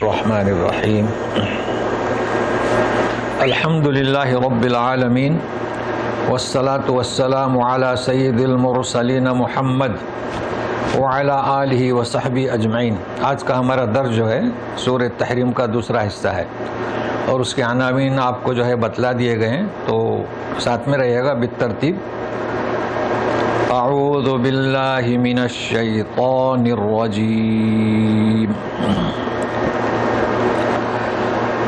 الرحمن الرحیم الحمد للہ رب العالمین والصلاة والسلام علی سید المرسلین محمد وعلی آلہ وصحبہ اجمعین۔ آج کا ہمارا درس جو ہے سورہ تحریم کا دوسرا حصہ ہے اور اس کے عناوین آپ کو جو ہے بتلا دیے گئے ہیں، تو ساتھ میں رہیے گا بالترتیب۔ اعوذ باللہ من الشیطان الرجیم۔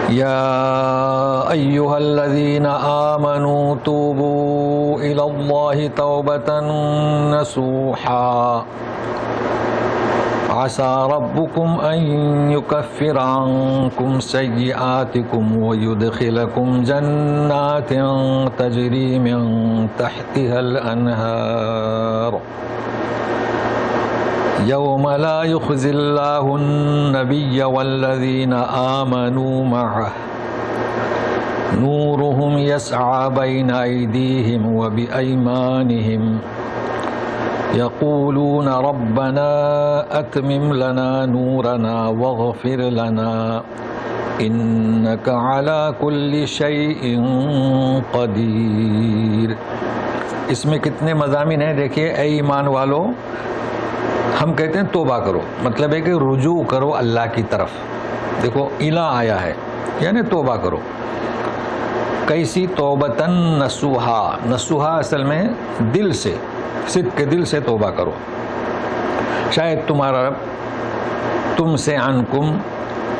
یا ایہا الذین آمنوا توبوا الی اللہ توبۃ نصوحا عسى ربكم أن يكفر عنكم سيئاتكم ويدخلكم جنات تجري من تحتها الأنهار يوم لا يخزي الله النبي والذين آمنوا معه نورهم يسعى بين أيديهم وبأيمانهم يقولون ربنا أتمم لنا نورنا واغفر لنا إنك على كل شيء قدير۔ اس میں کتنے مضامین ہیں دیکھیے۔ اے ایمان والو، ہم کہتے ہیں توبہ کرو، مطلب ہے کہ رجوع کرو اللہ کی طرف۔ دیکھو الا آیا ہے یعنی توبہ کرو۔ کیسی؟ توبتاً نصوحا، نصوحا اصل میں دل سے، صدق کے دل سے توبہ کرو۔ شاید تمہارا رب تم سے عنکم،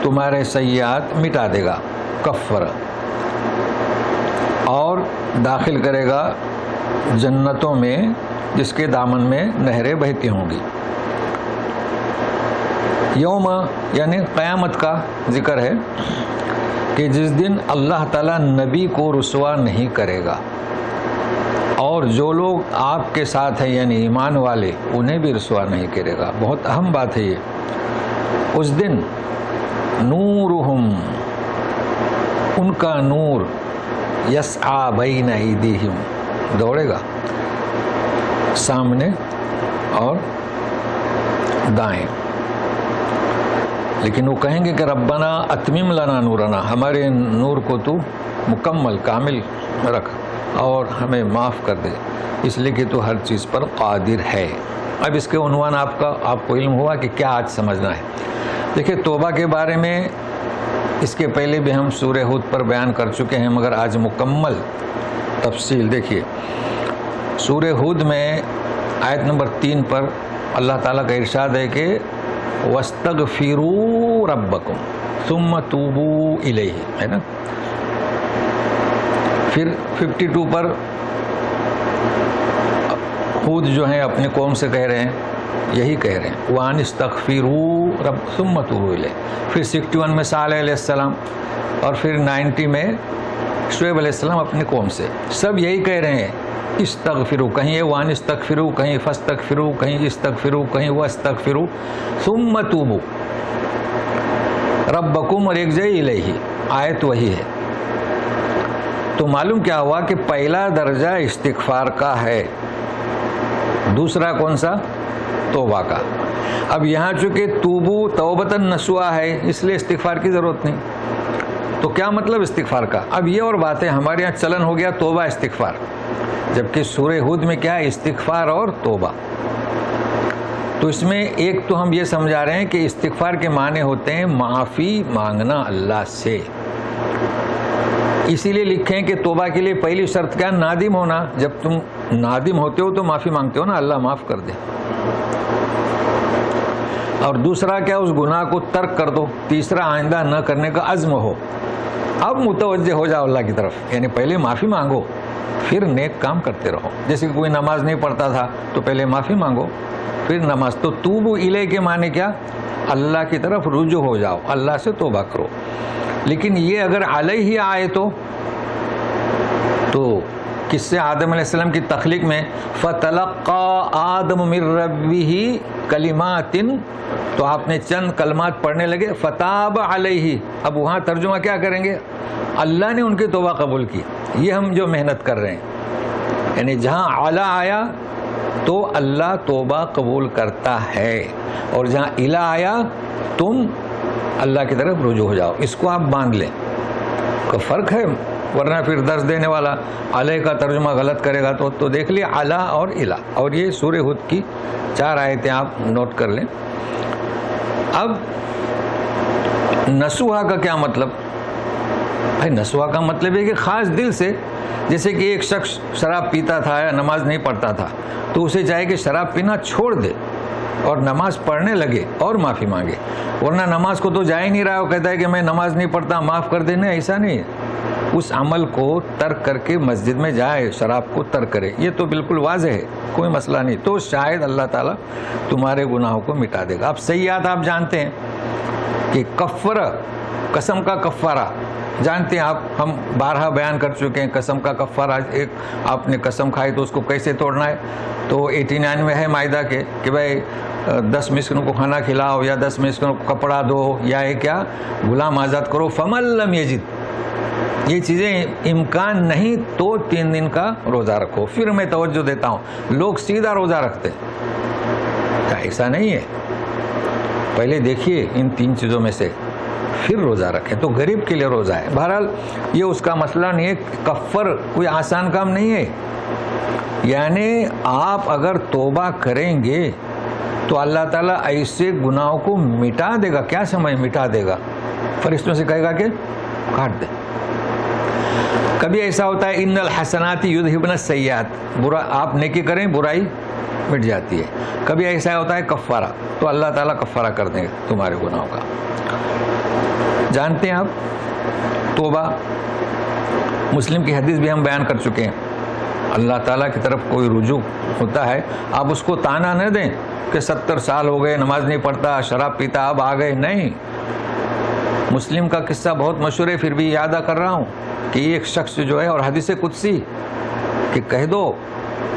تمہارے سیئات مٹا دے گا، کفر، اور داخل کرے گا جنتوں میں جس کے دامن میں نہریں بہتی ہوں گی۔ یوم یعنی قیامت کا ذکر ہے کہ جس دن اللہ تعالیٰ نبی کو رسوا نہیں کرے گا، اور جو لوگ آپ کے ساتھ ہیں یعنی ایمان والے انہیں بھی رسوا نہیں کرے گا۔ بہت اہم بات ہے یہ۔ اس دن نورہم، ان کا نور، یسعی بین ایدیہم، دوڑے گا سامنے اور دائیں، لیکن وہ کہیں گے کہ ربنا اتمم لنا نورنا، ہمارے نور کو تو مکمل کامل رکھ اور ہمیں معاف کر دے، اس لیے کہ تو ہر چیز پر قادر ہے۔ اب اس کے عنوان آپ کو علم ہوا کہ کیا آج سمجھنا ہے۔ دیکھیں توبہ کے بارے میں اس کے پہلے بھی ہم سورہ ہود پر بیان کر چکے ہیں، مگر آج مکمل تفصیل دیکھیے۔ سورہ ہود میں آیت نمبر 3 پر اللہ تعالیٰ کا ارشاد ہے کہ وَاسْتَغْفِرُوا رَبَّكُمْ ثُمَّ تُوبُوا إِلَيْهِ، ہے نا۔ پھر 52 پر خود جو ہیں اپنے قوم سے کہہ رہے ہیں، یہی کہہ رہے ہیں وَأَنِ اسْتَغْفِرُوا رَبَّ ثُمَّ تُوبُوا إِلَيْهِ۔ پھر 61 میں صالح علیہ السلام، اور پھر 90 میں شعیب علیہ السلام اپنی قوم سے، سب یہی کہہ رہے ہیں استغفروا، کہیں وَأَنِ اسْتَغْفِرُوا، کہیں فَاسْتَغْفِرُوا، کہیں استغفروا، کہیں وَاسْتَغْفِرُوا ثُمَّ تُوبُوا رَبَّكُمْ، اور ایک جگہ إِلَيْهِ، آیت وہی ہے۔ تو معلوم کیا ہوا کہ پہلا درجہ استغفار کا ہے، دوسرا کون سا؟ توبہ کا۔ اب یہاں چونکہ توبو توبۃ نصوحا ہے، اس لیے استغفار کی ضرورت نہیں۔ تو کیا مطلب استغفار کا؟ اب یہ اور بات ہے، ہمارے یہاں چلن ہو گیا توبہ استغفار، جبکہ سورہ ہود میں کیا ہے؟ استغفار اور توبہ۔ تو اس میں ایک تو ہم یہ سمجھا رہے ہیں کہ استغفار کے معنی ہوتے ہیں معافی مانگنا اللہ سے، اسی لیے لکھیں کہ توبہ کے لیے پہلی شرط کیا؟ نادم ہونا۔ جب تم نادم ہوتے ہو تو معافی مانگتے ہو نا، اللہ معاف کر دے۔ اور دوسرا کیا؟ اس گناہ کو ترک کر دو۔ تیسرا آئندہ نہ کرنے کا عزم ہو، اب متوجہ ہو جاؤ اللہ کی طرف، یعنی پہلے معافی مانگو پھر نیک کام کرتے رہو۔ جیسے کہ کوئی نماز نہیں پڑھتا تھا تو پہلے معافی مانگو پھر نماز۔ تو توبو الیہ کے معنی کیا؟ اللہ کی طرف رجوع ہو جاؤ، اللہ سے توبہ کرو۔ لیکن یہ اگر علیہ آئے تو کس سے؟ آدم علیہ السلام کی تخلیق میں فَتَلَقَّى آدَمُ مِن رَبِّهِ كَلِمَاتٍ، تو آپ نے چند کلمات پڑھنے لگے، فَتَابَ عَلَيْهِ۔ اب وہاں ترجمہ کیا کریں گے؟ اللہ نے ان کی توبہ قبول کی۔ یہ ہم جو محنت کر رہے ہیں، یعنی جہاں علی آیا تو اللہ توبہ قبول کرتا ہے، اور جہاں الا آیا تم اللہ کی طرف رجوع ہو جاؤ، اس کو آپ باندھ لیں. کا فرق ہے، ورنہ پھر درس دینے والا علیہ کا ترجمہ غلط کرے گا تو دیکھ لیے علا اور الہ. اور یہ سورہ ہود کی 4 آیتیں آپ نوٹ کر لیں. اب نسوحا کا کیا مطلب؟ بھائی نسوحا کا مطلب ہے کہ خاص دل سے، جیسے کہ ایک شخص شراب پیتا تھا یا نماز نہیں پڑھتا تھا تو اسے چاہے کہ شراب پینا چھوڑ دے اور نماز پڑھنے لگے اور معافی مانگے. ورنہ نماز کو تو جا ہی نہیں رہا، وہ کہتا ہے کہ میں نماز نہیں پڑھتا معاف کر دینا. ایسا نہیں ہے. اس عمل کو ترک کر کے مسجد میں جائے، شراب کو ترک کرے، یہ تو بالکل واضح ہے، کوئی مسئلہ نہیں. تو شاید اللہ تعالیٰ تمہارے گناہوں کو مٹا دے گا. اب سیئات آپ جانتے ہیں کہ کفارہ، قسم کا کفارہ جانتے ہیں آپ، ہم بارہا بیان کر چکے ہیں. قسم کا کفارہ، ایک آپ نے قسم کھائی تو اس کو کیسے توڑنا ہے. تو 89 میں ہے مائدہ کے کہ بھائی 10 مسکینوں کو کھانا کھلاؤ یا 10 مسکینوں کو کپڑا دو یا یہ کیا غلام آزاد کرو. فمن لم یجد، یہ چیزیں امکان نہیں تو 3 دن کا روزہ رکھو. پھر میں توجہ دیتا ہوں، لوگ سیدھا روزہ رکھتے ہیں، ایسا نہیں ہے. پہلے دیکھیے ان 3 چیزوں میں سے پھر روزہ رکھیں. تو غریب کے لیے روزہ ہے. بہرحال یہ اس کا مسئلہ نہیں ہے. کفر کوئی آسان کام نہیں ہے. یعنی آپ اگر توبہ کریں گے تو اللہ تعالیٰ ایسے گناہوں کو مٹا دے گا. کیا سمجھ مٹا دے گا؟ فرشتوں سے کہے گا کہ کاٹ دے. کبھی ایسا ہوتا ہے ان الحسنات یذہبن السیئات، برا آپ نیکی کریں برائی مٹ جاتی ہے. کبھی ایسا ہوتا ہے کفارہ، تو اللہ تعالیٰ کفارہ کر دیں گے تمہارے گناہوں کا. جانتے ہیں آپ توبہ، مسلم کی حدیث بھی ہم بیان کر چکے ہیں. اللہ تعالیٰ کی طرف کوئی رجوع ہوتا ہے، آپ اس کو تانا نہ دیں کہ 70 سال ہو گئے نماز نہیں پڑھتا شراب پیتا اب آ گئے. نہیں، مسلم کا قصہ بہت مشہور ہے، پھر بھی یاد کر رہا ہوں کہ ایک شخص جو ہے، اور حدیث قدسی کہ کہہ دو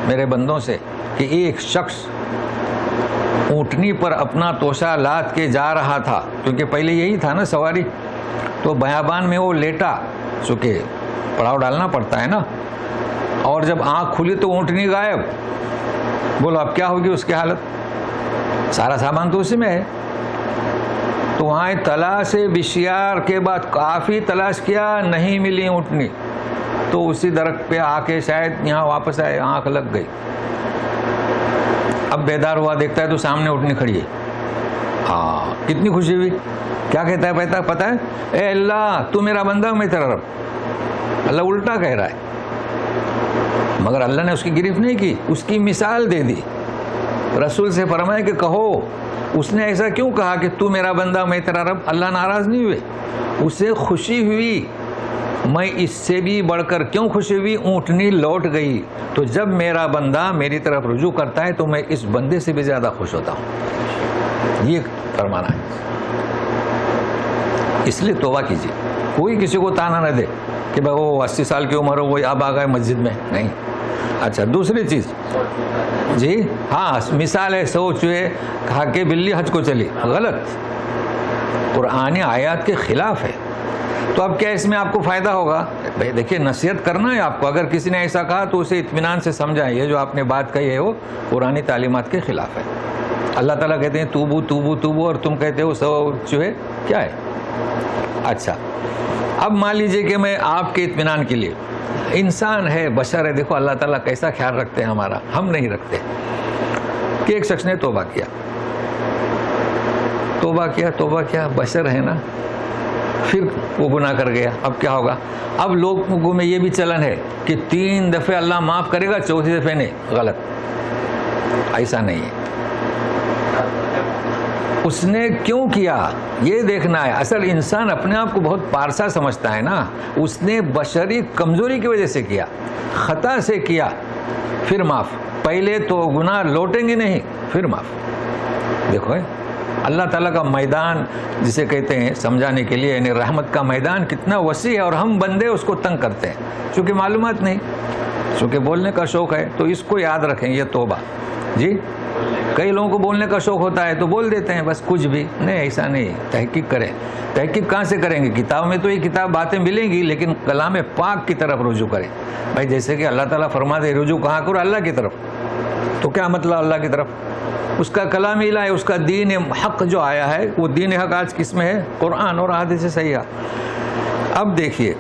میرے بندوں سے کہ ایک شخص اونٹنی پر اپنا توشہ لاد کے جا رہا تھا، کیونکہ پہلے یہی تھا نا سواری. تو بیابان میں وہ لیٹا، چونکہ پڑاؤ ڈالنا پڑتا ہے نا، اور جب آنکھ کھلی تو اونٹنی غائب. بولو اب کیا ہوگی اس کی حالت؟ سارا سامان تو اسی میں ہے. تو وہاں تلاش بشیار کے بعد کافی تلاش کیا، نہیں ملی اونٹنی. تو اسی درخت پہ آ کے شاید یہاں واپس آئے، آنکھ لگ گئی. اب بیدار ہوا، دیکھتا ہے تو سامنے اونٹنی کھڑی ہے. ہاں کتنی خوشی ہوئی. کیا کہتا ہے پتہ ہے؟ اے اللہ تو میرا بندہ میں تیرا رب. اللہ الٹا کہہ رہا ہے، مگر اللہ نے اس کی گرفت نہیں کی، اس کی مثال دے دی. رسول سے فرمایا کہ کہو اس نے ایسا کیوں کہا کہ تو میرا بندہ میں تیرا رب. اللہ ناراض نہیں ہوئے، اسے خوشی ہوئی. میں اس سے بھی بڑھ کر کیوں خوشی ہوئی؟ اونٹنی لوٹ گئی. تو جب میرا بندہ میری طرف رجوع کرتا ہے تو میں اس بندے سے بھی زیادہ خوش ہوتا ہوں. یہ فرمانا ہے. اس لیے توبہ کیجیے. کوئی کسی کو تانا نہ دے کہ بھائی وہ 80 سال کی عمر ہو، وہ اب آ گئے مسجد میں. نہیں. اچھا دوسری چیز جی، ہاں مثال ہے، سو چوہے کھا کے بلی حج کو چلی. غلط، قرآن آیات کے خلاف ہے. تو اب کیا اس میں آپ کو فائدہ ہوگا؟ بھائی دیکھیے نصیحت کرنا ہے آپ کو. اگر کسی نے ایسا کہا تو اسے اطمینان سے سمجھائیں، یہ جو آپ نے بات کہی ہے وہ قرآنی تعلیمات کے خلاف ہے. اللہ تعالیٰ کہتے ہیں توبو توبو توبو، اور تم کہتے ہو سو چوہے. کیا ہے؟ اچھا اب مان لیجئے کہ میں آپ کے اطمینان کے لیے، انسان ہے بشر ہے، دیکھو اللہ تعالیٰ کیسا خیال رکھتے ہیں ہمارا، ہم نہیں رکھتے. کہ ایک شخص نے توبہ کیا، بشر ہے نا، پھر وہ گناہ کر گیا. اب کیا ہوگا؟ اب لوگوں میں یہ بھی چلن ہے کہ 3 دفعہ اللہ معاف کرے گا، 4تھی دفعہ نہیں. غلط، ایسا نہیں ہے. اس نے کیوں کیا یہ دیکھنا ہے. اصل انسان اپنے آپ کو بہت پارسا سمجھتا ہے نا. اس نے بشری کمزوری کی وجہ سے کیا، خطا سے کیا، پھر معاف. پہلے تو گناہ لوٹیں گے نہیں، پھر معاف. دیکھو اللہ تعالیٰ کا میدان جسے کہتے ہیں سمجھانے کے لیے، یعنی رحمت کا میدان کتنا وسیع ہے، اور ہم بندے اس کو تنگ کرتے ہیں چونکہ معلومات نہیں، چونکہ بولنے کا شوق ہے. تو اس کو یاد رکھیں. یہ توبہ جی، کئی لوگوں کو بولنے کا شوق ہوتا ہے تو بول دیتے ہیں بس کچھ بھی نہیں. ایسا نہیں، تحقیق کریں. تحقیق کہاں سے کریں گے؟ کتاب میں تو یہ کتاب باتیں ملیں گی، لیکن کلام پاک کی طرف رجوع کریں. بھائی جیسے کہ اللہ تعالیٰ فرما دے رجوع کہاں کرو؟ اللہ کی طرف. تو کیا مطلب اللہ کی طرف؟ اس کا کلام الہی، اس کا دین حق جو آیا ہے، وہ دین حق آج کس میں ہے؟ قرآن اور حدیث صحیحہ۔ اب دیکھیے،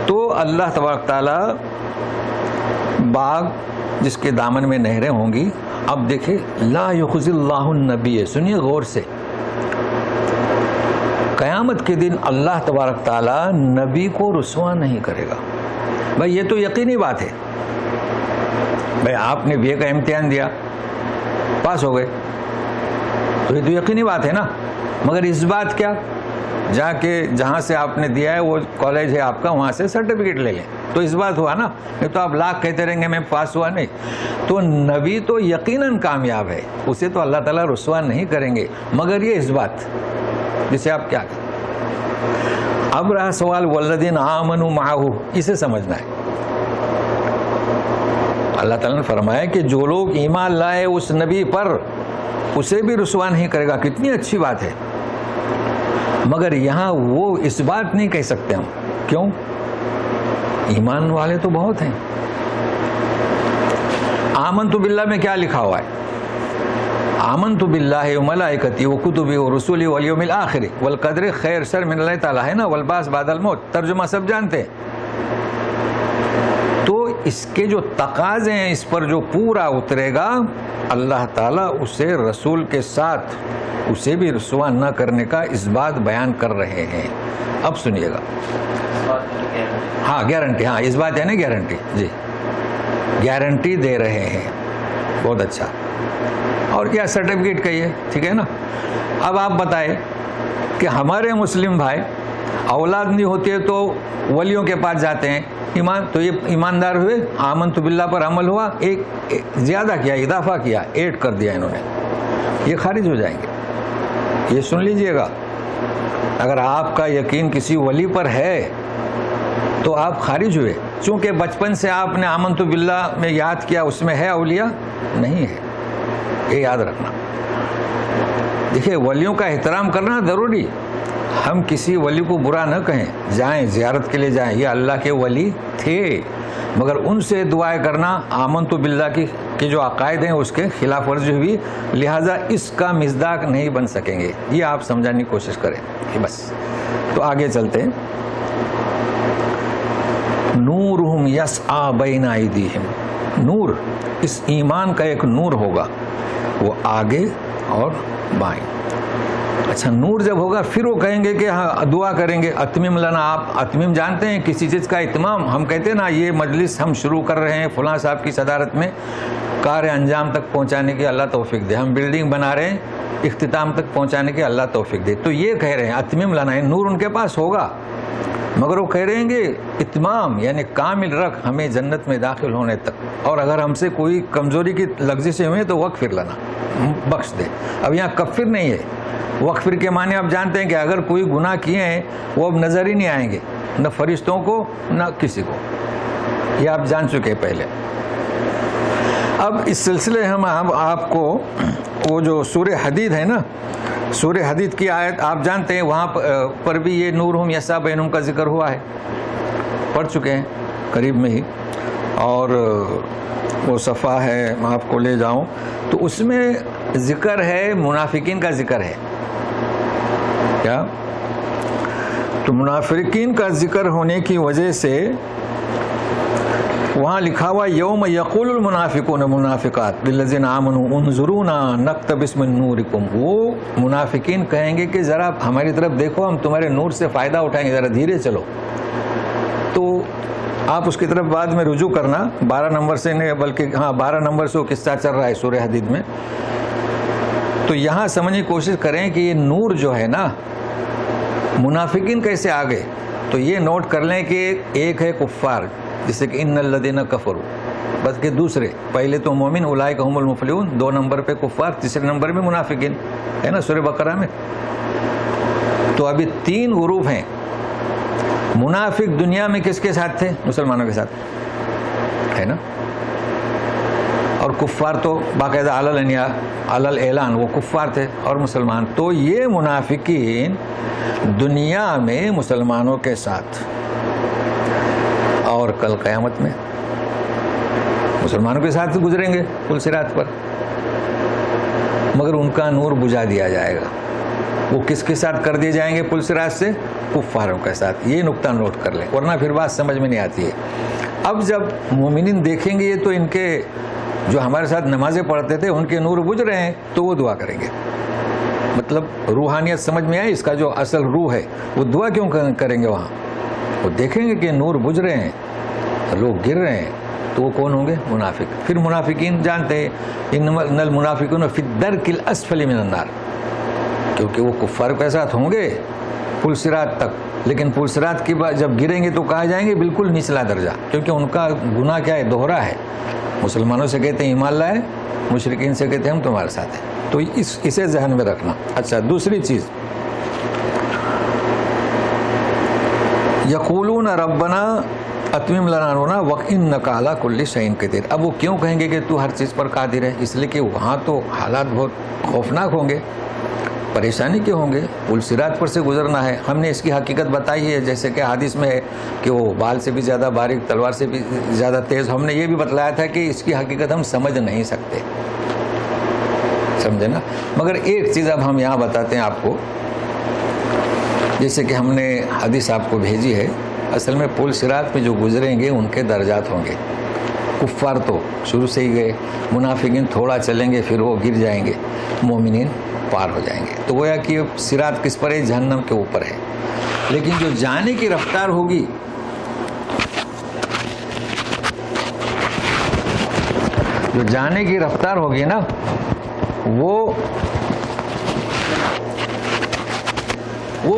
تو اللہ تبارک تعالیٰ باغ جس کے دامن میں نہریں ہوں گی، اب دیکھیں لا یخزی اللہ النبی، سنیے غور سے، قیامت کے دن اللہ تبارک تعالیٰ نبی کو رسوا نہیں کرے گا۔ بھائی یہ تو یقینی بات ہے، بھائی آپ نے BA کا امتحان دیا، پاس ہو گئے، تو یہ تو یقینی بات ہے نا، مگر اس بات کیا، جا کے جہاں سے آپ نے دیا ہے وہ کالج ہے آپ کا، وہاں سے سرٹیفکیٹ لے لیں، تو اس بات ہوا نا، نہیں تو آپ لاکھ کہتے رہیں گے میں پاس ہوا نہیں۔ تو نبی تو یقیناً کامیاب ہے، اسے تو اللہ تعالیٰ رسوا نہیں کریں گے، مگر یہ اس بات جسے آپ کیا کریں۔ اب رہا سوال والذین آمنوا معہ، اسے سمجھنا ہے۔ اللہ تعالیٰ نے فرمایا کہ جو لوگ ایمان لائے اس نبی پر، اسے بھی رسوا نہیں کرے گا، کتنی اچھی بات ہے، مگر یہاں وہ اس بات نہیں کہہ سکتے ہم، کیوں؟ ایمان والے تو بہت ہیں۔ آمنت باللہ میں کیا لکھا ہوا ہے؟ آمنت باللہ وملائکتہ وکتبہ ورسلہ والیوم الآخر والقدر خیر شر من اللہ تعالیٰ، ہے نا، والبعث بعد الموت، ترجمہ سب جانتے ہیں۔ تو اس کے جو تقاضے ہیں، اس پر جو پورا اترے گا، اللہ تعالیٰ اسے رسول کے ساتھ اسے بھی رسوا نہ کرنے کا اس بات بیان کر رہے ہیں۔ اب سنیے گا، ہاں گارنٹی، ہاں اس بات ہے نا گارنٹی، جی گارنٹی دے رہے ہیں، بہت اچھا، اور کیا سرٹیفکیٹ کہیے، ٹھیک ہے نا۔ اب آپ بتائیں کہ ہمارے مسلم بھائی اولاد نہیں ہوتی ہے تو ولیوں کے پاس جاتے ہیں، ایمان تو یہ ایماندار ہوئے، آمنت باللہ پر عمل ہوا، ایک زیادہ کیا، اضافہ کیا، ایڈ کر دیا انہوں نے، یہ خارج ہو جائیں گے۔ یہ سن لیجئے گا، اگر آپ کا یقین کسی ولی پر ہے تو آپ خارج ہوئے، چونکہ بچپن سے آپ نے آمنت باللہ میں یاد کیا، اس میں ہے اولیاء؟ نہیں ہے، یہ یاد رکھنا۔ دیکھیں ولیوں کا احترام کرنا ضروری، ہم کسی ولی کو برا نہ کہیں، جائیں زیارت کے لیے جائیں، یہ اللہ کے ولی تھے، مگر ان سے دعائیں کرنا آمنت باللہ کی جو عقائد ہیں اس کے خلاف ورزی ہوئی، لہٰذا اس کا مصداق نہیں بن سکیں گے، یہ آپ سمجھانے کی کوشش کریں بس۔ تو آگے چلتے ہیں، نورہم یسعی بین ایدیہم، نور اس ایمان کا ایک نور ہوگا، وہ آگے اور بائیں۔ اچھا نور جب ہوگا پھر وہ کہیں گے کہ ہاں دعا کریں گے، اتمم لنا، آپ اتمیم جانتے ہیں کسی چیز کا اتمام، ہم کہتے ہیں نا یہ مجلس ہم شروع کر رہے ہیں فلاں صاحب کی صدارت میں، کار انجام تک پہنچانے کی اللہ توفیق دے، ہم بلڈنگ بنا رہے ہیں اختتام تک پہنچانے کی اللہ توفیق دے، تو یہ کہہ رہے ہیں اتمم لنا، نور ان کے پاس ہوگا، مگر وہ کہہ رہے ہیں کہ اتمام یعنی کامل رکھ ہمیں جنت میں داخل ہونے تک، اور اگر ہم سے کوئی کمزوری کی لغزشیں ہوئیں تو وغفر لنا، بخش دے۔ اب یہاں کفر نہیں ہے، وغفر کے معنی آپ جانتے ہیں کہ اگر کوئی گناہ کیے ہیں وہ اب نظر ہی نہیں آئیں گے، نہ فرشتوں کو نہ کسی کو، یہ آپ جان چکے پہلے۔ اب اس سلسلے ہم آپ کو وہ جو سورہ حدید ہے نا، سورہ حدید کی آیت آپ جانتے ہیں، وہاں پر بھی یہ نورہم یسعی بینہم کا ذکر ہوا ہے، پڑھ چکے ہیں قریب میں ہی، اور وہ صفحہ ہے میں آپ کو لے جاؤں تو اس میں ذکر ہے منافقین کا ذکر ہے، کیا؟ تو منافقین کا ذکر ہونے کی وجہ سے وہاں لکھا ہوا یوم یقول المنافقون منافقات للذین آمنوا انظرونا نقتبس من نورکم، وہ منافقین کہیں گے کہ ذرا ہماری طرف دیکھو، ہم تمہارے نور سے فائدہ اٹھائیں گے، ذرا دھیرے چلو۔ تو آپ اس کی طرف بعد میں رجوع کرنا، 12 نمبر سے نہیں بلکہ ہاں 12 نمبر سے وہ قصہ چل رہا ہے سورہ حدید میں، تو یہاں سمجھنے کی کوشش کریں کہ یہ نور جو ہے نا، منافقین کیسے آگے، تو یہ نوٹ کر لیں کہ ایک ہے کفار جیسے کہ ان الذین کفروا، بس کہ دوسرے، پہلے تو مومن اولئک هم المفلحون، 2 نمبر پہ کفار، تیسرے نمبر میں منافقین، ہے نا سورہ بقرہ میں۔ تو ابھی 3 گروپ ہیں۔ منافق دنیا میں کس کے ساتھ تھے؟ مسلمانوں کے ساتھ، ہے نا، اور کفار تو باقاعدہ علی الاعلان وہ کفار تھے اور مسلمان، تو یہ منافقین دنیا میں مسلمانوں کے ساتھ، اور کل قیامت میں مسلمانوں کے ساتھ گزریں گے پل صراط پر۔ کا نور بجھا دیا جائے گا. وہ کس کے ساتھ کر دیے جائیں گے پل صراط سے؟ کفاروں کے ساتھ. یہ نقطہ نوٹ کر لیں ورنہ پھر بات سمجھ میں نہیں آتی ہے. اب جب مومنین دیکھیں گے یہ تو ان کے جو ہمارے ساتھ نمازیں پڑھتے تھے ان کے نور بجھ رہے ہیں تو وہ دعا کریں گے. مطلب روحانیت سمجھ میں آئی. اس کا جو اصل روح ہے وہ دعا کیوں کریں گے وہاں؟ وہ دیکھیں گے کہ نور بجھ رہے ہیں, لوگ گر رہے ہیں, تو وہ کون ہوں گے؟ منافق. پھر منافقین جانتے ہیں ان المنافقون فی الدرک الاسفل من النار, کیونکہ وہ کفار کے ساتھ ہوں گے پل صراط تک, لیکن پل صراط کے بعد جب گریں گے تو کہا جائیں گے بالکل نچلا درجہ, کیونکہ ان کا گناہ کیا ہے؟ دوہرا ہے. مسلمانوں سے کہتے ہیں ایمان لائے, مشرکین سے کہتے ہیں ہم تمہارے ساتھ ہیں. تو اسے ذہن میں رکھنا. اچھا, دوسری چیز, یقولون ربنا اتمم لنا نورنا وانک علی کل شیء قدیر. اب وہ کیوں کہیں گے کہ تو ہر چیز پر قادر ہے؟ اس لیے کہ وہاں تو حالات بہت خوفناک ہوں گے, پریشانی کے ہوں گے, پل صراط پر سے گزرنا ہے. ہم نے اس کی حقیقت بتائی ہے, جیسے کہ حدیث میں ہے کہ وہ بال سے بھی زیادہ باریک, تلوار سے بھی زیادہ تیز. ہم نے یہ بھی بتلایا تھا کہ اس کی حقیقت ہم سمجھ نہیں سکتے, سمجھے نا. مگر ایک چیز اب ہم یہاں بتاتے ہیں آپ کو, جیسے کہ ہم نے حدیث آپ کو بھیجی ہے. اصل میں پل صراط میں جو گزریں گے ان کے درجات ہوں گے. کفار تو شروع سے ہی گئے, منافقین تھوڑا چلیں گے پھر وہ گر جائیں گے, مومنین پار ہو جائیں گے. تو گویا کہ صراط کس پر ہے؟ جہنم کے اوپر ہے. لیکن جو جانے کی رفتار ہوگی, جو جانے کی رفتار ہوگی نا, وہ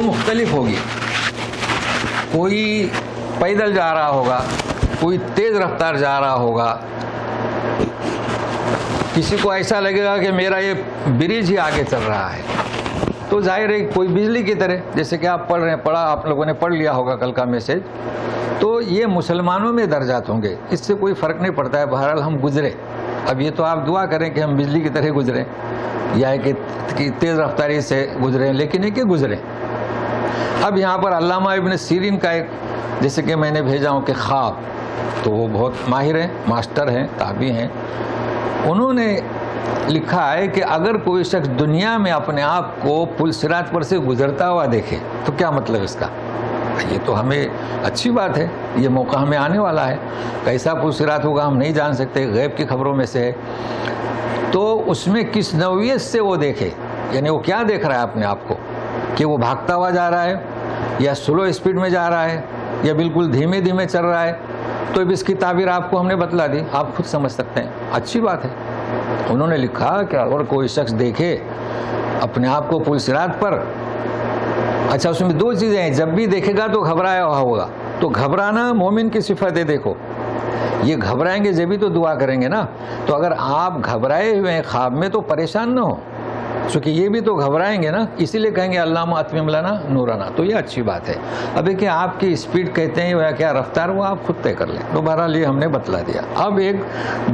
مختلف ہوگی. کوئی پیدل جا رہا ہوگا, کوئی تیز رفتار جا رہا ہوگا, کسی کو ایسا لگے گا کہ میرا یہ برج ہی آگے چل رہا ہے. تو ظاہر ہے کوئی بجلی کی طرح, جیسے کہ آپ پڑھ رہے ہیں, پڑھا آپ لوگوں نے پڑھ لیا ہوگا کل کا میسج. تو یہ مسلمانوں میں درجات ہوں گے, اس سے کوئی فرق نہیں پڑتا ہے. بہرحال ہم گزرے. اب یہ تو آپ دعا کریں کہ ہم بجلی کی طرح گزریں, یا کہ تیز رفتاری سے گزریں, لیکن یہ کہ گزریں. اب یہاں پر علامہ ابن سیرین کا ایک, جیسے کہ میں نے بھیجا ہوں کہ خواب, تو وہ بہت ماہر ہیں, ماسٹر ہیں, تابعی ہیں. انہوں نے لکھا ہے کہ اگر کوئی شخص دنیا میں اپنے آپ کو پل صراط پر سے گزرتا ہوا دیکھے تو کیا مطلب اس کا؟ یہ تو ہمیں اچھی بات ہے, یہ موقع ہمیں آنے والا ہے. کیسا پل صراط ہوگا ہم نہیں جان سکتے, غیب کی خبروں میں سے ہے. تو اس میں کس نوعیت سے وہ دیکھے, یعنی وہ کیا دیکھ رہا ہے اپنے آپ کو, کہ وہ بھاگتا ہوا جا رہا ہے, یا سلو اسپیڈ میں جا رہا ہے, یا بالکل دھیمے دھیمے چل رہا ہے. تو اب اس کی تعبیر آپ کو ہم نے بتلا دی, آپ خود سمجھ سکتے ہیں. اچھی بات ہے. انہوں نے لکھا کہ اگر کوئی شخص دیکھے اپنے آپ کو پل صراط پر, اچھا اس میں دو چیزیں ہیں, جب بھی دیکھے گا تو گھبرایا ہوا ہوگا. تو گھبرانا مومن کی صفت ہے. دیکھو یہ گھبرائیں گے جبھی تو دعا کریں گے نا. تو اگر آپ گھبرائے ہوئے ہیں خواب میں تو پریشان نہ ہو, چونکہ یہ بھی تو گھبرائیں گے نا, اسی لیے کہیں گے اللہم اتمم لنا نورنا. تو یہ اچھی بات ہے. اب کہ آپ کی اسپیڈ کہتے ہیں یا کیا رفتار, وہ آپ خود طے کر لیں. تو بہرحال یہ ہم نے بتلا دیا. اب ایک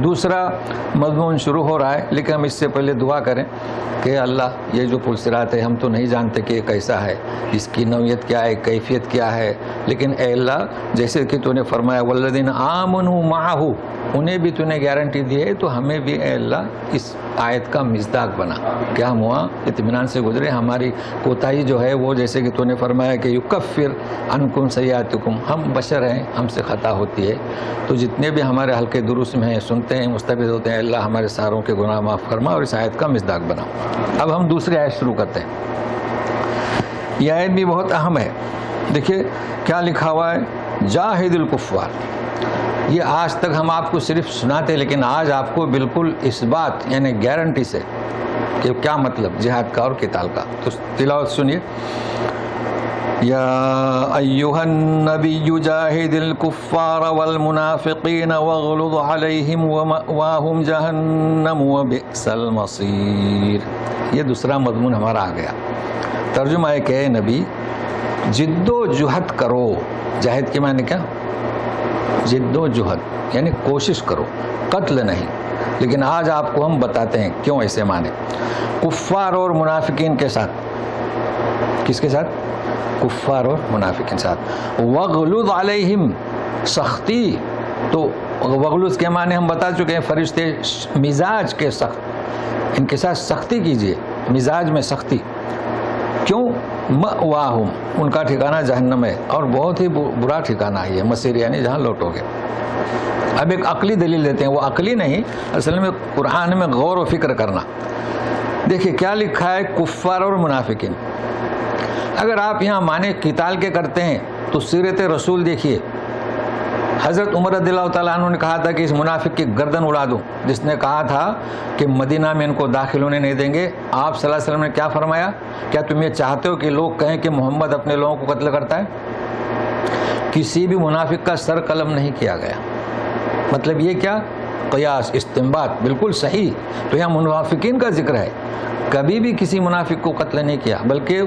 دوسرا مضمون شروع ہو رہا ہے, لیکن ہم اس سے پہلے دعا کریں کہ اللہ یہ جو پل صراط ہے ہم تو نہیں جانتے کہ یہ کیسا ہے, اس کی نوعیت کیا ہے, کیفیت کیا ہے, لیکن اے اللہ جیسے کہ تو نے فرمایا والذین آمنوا معہ, انہیں بھی تو نے گارنٹی دی ہے, تو ہمیں بھی اے اللہ اس آیت کا مصداق بنا. کیا ہم وہاں اطمینان سے گزرے, ہماری کوتاہی جو ہے وہ جیسے کہ تو نے فرمایا کہ یکفر عنکم سیئاتکم, ہم بشر ہیں, ہم سے خطا ہوتی ہے. تو جتنے بھی ہمارے حلقے دروس میں ہیں, سنتے ہیں, مستفید ہوتے ہیں, اللہ ہمارے ساروں کے گناہ معاف فرما اور اس آیت کا مصداق بنا. اب ہم دوسری آیت شروع کرتے ہیں. یہ آیت بھی بہت اہم ہے. دیکھیے کیا لکھا ہوا ہے, جاہد الکفار. یہ آج تک ہم آپ کو صرف سناتے, لیکن آج آپ کو بالکل اس بات یعنی گارنٹی سے کہ کیا مطلب جہاد کا اور قتال کا. تو تلاوت سنیے. یا ایھا النبی جاہد الکفار والمنافقین واغلظ علیہم ومأواہم جہنم وبئس المصیر. یہ دوسرا مضمون ہمارا آ گیا. ترجمہ ہے کہ اے نبی جد و جہد کرو. جاہد کے معنی کیا؟ جد و جہد یعنی کوشش کرو, قتل نہیں. لیکن آج آپ کو ہم بتاتے ہیں کیوں ایسے معنی. کفار اور منافقین کے ساتھ. کس کے ساتھ؟ کفار اور منافقین ساتھ. وغلظ علیہم, سختی. تو وغلظ کے معنی ہم بتا چکے ہیں, فرشتے مزاج کے سخت, ان کے ساتھ سختی کیجیے. مزاج میں سختی. کیوں؟ مأواہم، ان کا ٹھکانہ جہنم ہے، اور بہت ہی برا ٹھکانہ ہے یہ مصیر، یعنی جہاں لوٹو گے. اب ایک عقلی دلیل دیتے ہیں، وہ عقلی نہیں، اصل میں قرآن میں غور و فکر کرنا. دیکھیے کیا لکھا ہے، کفار اور منافقین. اگر آپ یہاں معنی قتال کے کرتے ہیں تو سیرت رسول دیکھیے. حضرت عمر رضی اللہ تعالیٰ عنہ نے کہا تھا کہ اس منافق کی گردن اڑا دو، جس نے کہا تھا کہ مدینہ میں ان کو داخل ہونے نہیں دیں گے. آپ صلی اللہ علیہ وسلم نے کیا فرمایا؟ کیا تم یہ چاہتے ہو کہ لوگ کہیں کہ محمد اپنے لوگوں کو قتل کرتا ہے؟ کسی بھی منافق کا سر قلم نہیں کیا گیا. مطلب یہ کیا؟ قیاس، استنباط بالکل صحیح. تو یہاں منافقین کا ذکر ہے، کبھی بھی کسی منافق کو قتل نہیں کیا، بلکہ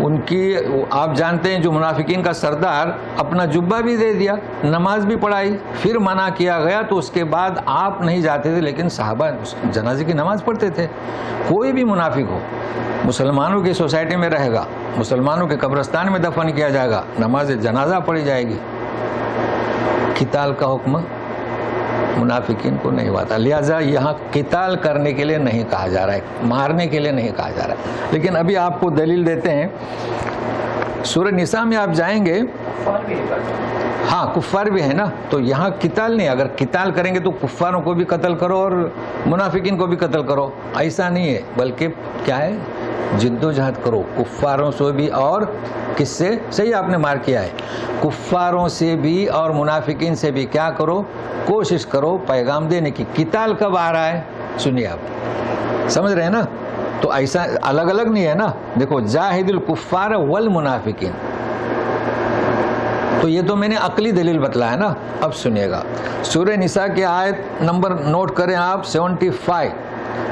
ان کی، آپ جانتے ہیں جو منافقین کا سردار اپنا جبہ بھی دے دیا، نماز بھی پڑھائی، پھر منع کیا گیا تو اس کے بعد آپ نہیں جاتے تھے، لیکن صحابہ جنازے کی نماز پڑھتے تھے. کوئی بھی منافق ہو مسلمانوں کی سوسائٹی میں رہے گا، مسلمانوں کے قبرستان میں دفن کیا جائے گا، نماز جنازہ پڑھی جائے گی. قتال کا حکم منافقین کو نہیں ہوا تھا، لہٰذا یہاں قتال کرنے کے لیے نہیں کہا جا رہا ہے، مارنے کے لیے نہیں کہا جا رہا ہے. لیکن ابھی آپ کو دلیل دیتے ہیں، سورہ نساء میں آپ جائیں گے، ہاں کفار بھی ہیں نا، تو یہاں قتال نہیں. اگر قتال کریں گے تو کفاروں کو بھی قتل کرو اور منافقین کو بھی قتل کرو، ایسا نہیں ہے. بلکہ کیا ہے، جد و جہد کرو کفاروں سے بھی، اور کس سے؟ صحیح آپ نے مار کیا ہے، کفاروں سے بھی اور منافقین سے بھی کیا کرو؟ کوشش کرو پیغام دینے کی. قتال کب آ رہا ہے؟ سنیے، آپ سمجھ رہے ہیں نا؟ تو ایسا الگ الگ نہیں ہے نا. دیکھو جاہد الکفار والمنافقین، تو یہ تو میں نے عقلی دلیل بتلایا نا. اب سنیے گا سورہ نساء کی آیت نمبر نوٹ کریں آپ 75.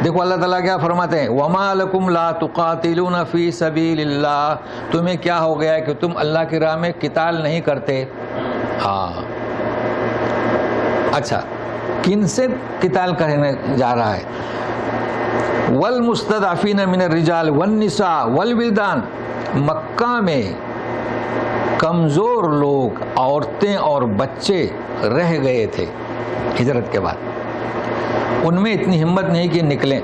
دیکھو اللہ تعالیٰ کیا فرماتے ہیں، وَمَا لَكُمْ لَا تُقَاتِلُونَ فِي سَبِيلِ اللَّهِ، تمہیں کیا ہو گیا ہے کہ تم اللہ کی راہ میں قتال نہیں کرتے. ہاں اچھا، کن سے قتال کرنے جا رہا ہے؟ وَالْمُسْتَضْعَفِينَ مِنَ الرِّجَالِ وَالنِّسَاءِ وَالْوِلْدَانِ، مکہ میں کمزور لوگ، عورتیں اور بچے رہ گئے تھے ہجرت کے بعد. ان میں اتنی ہمت نہیں کہ نکلیں.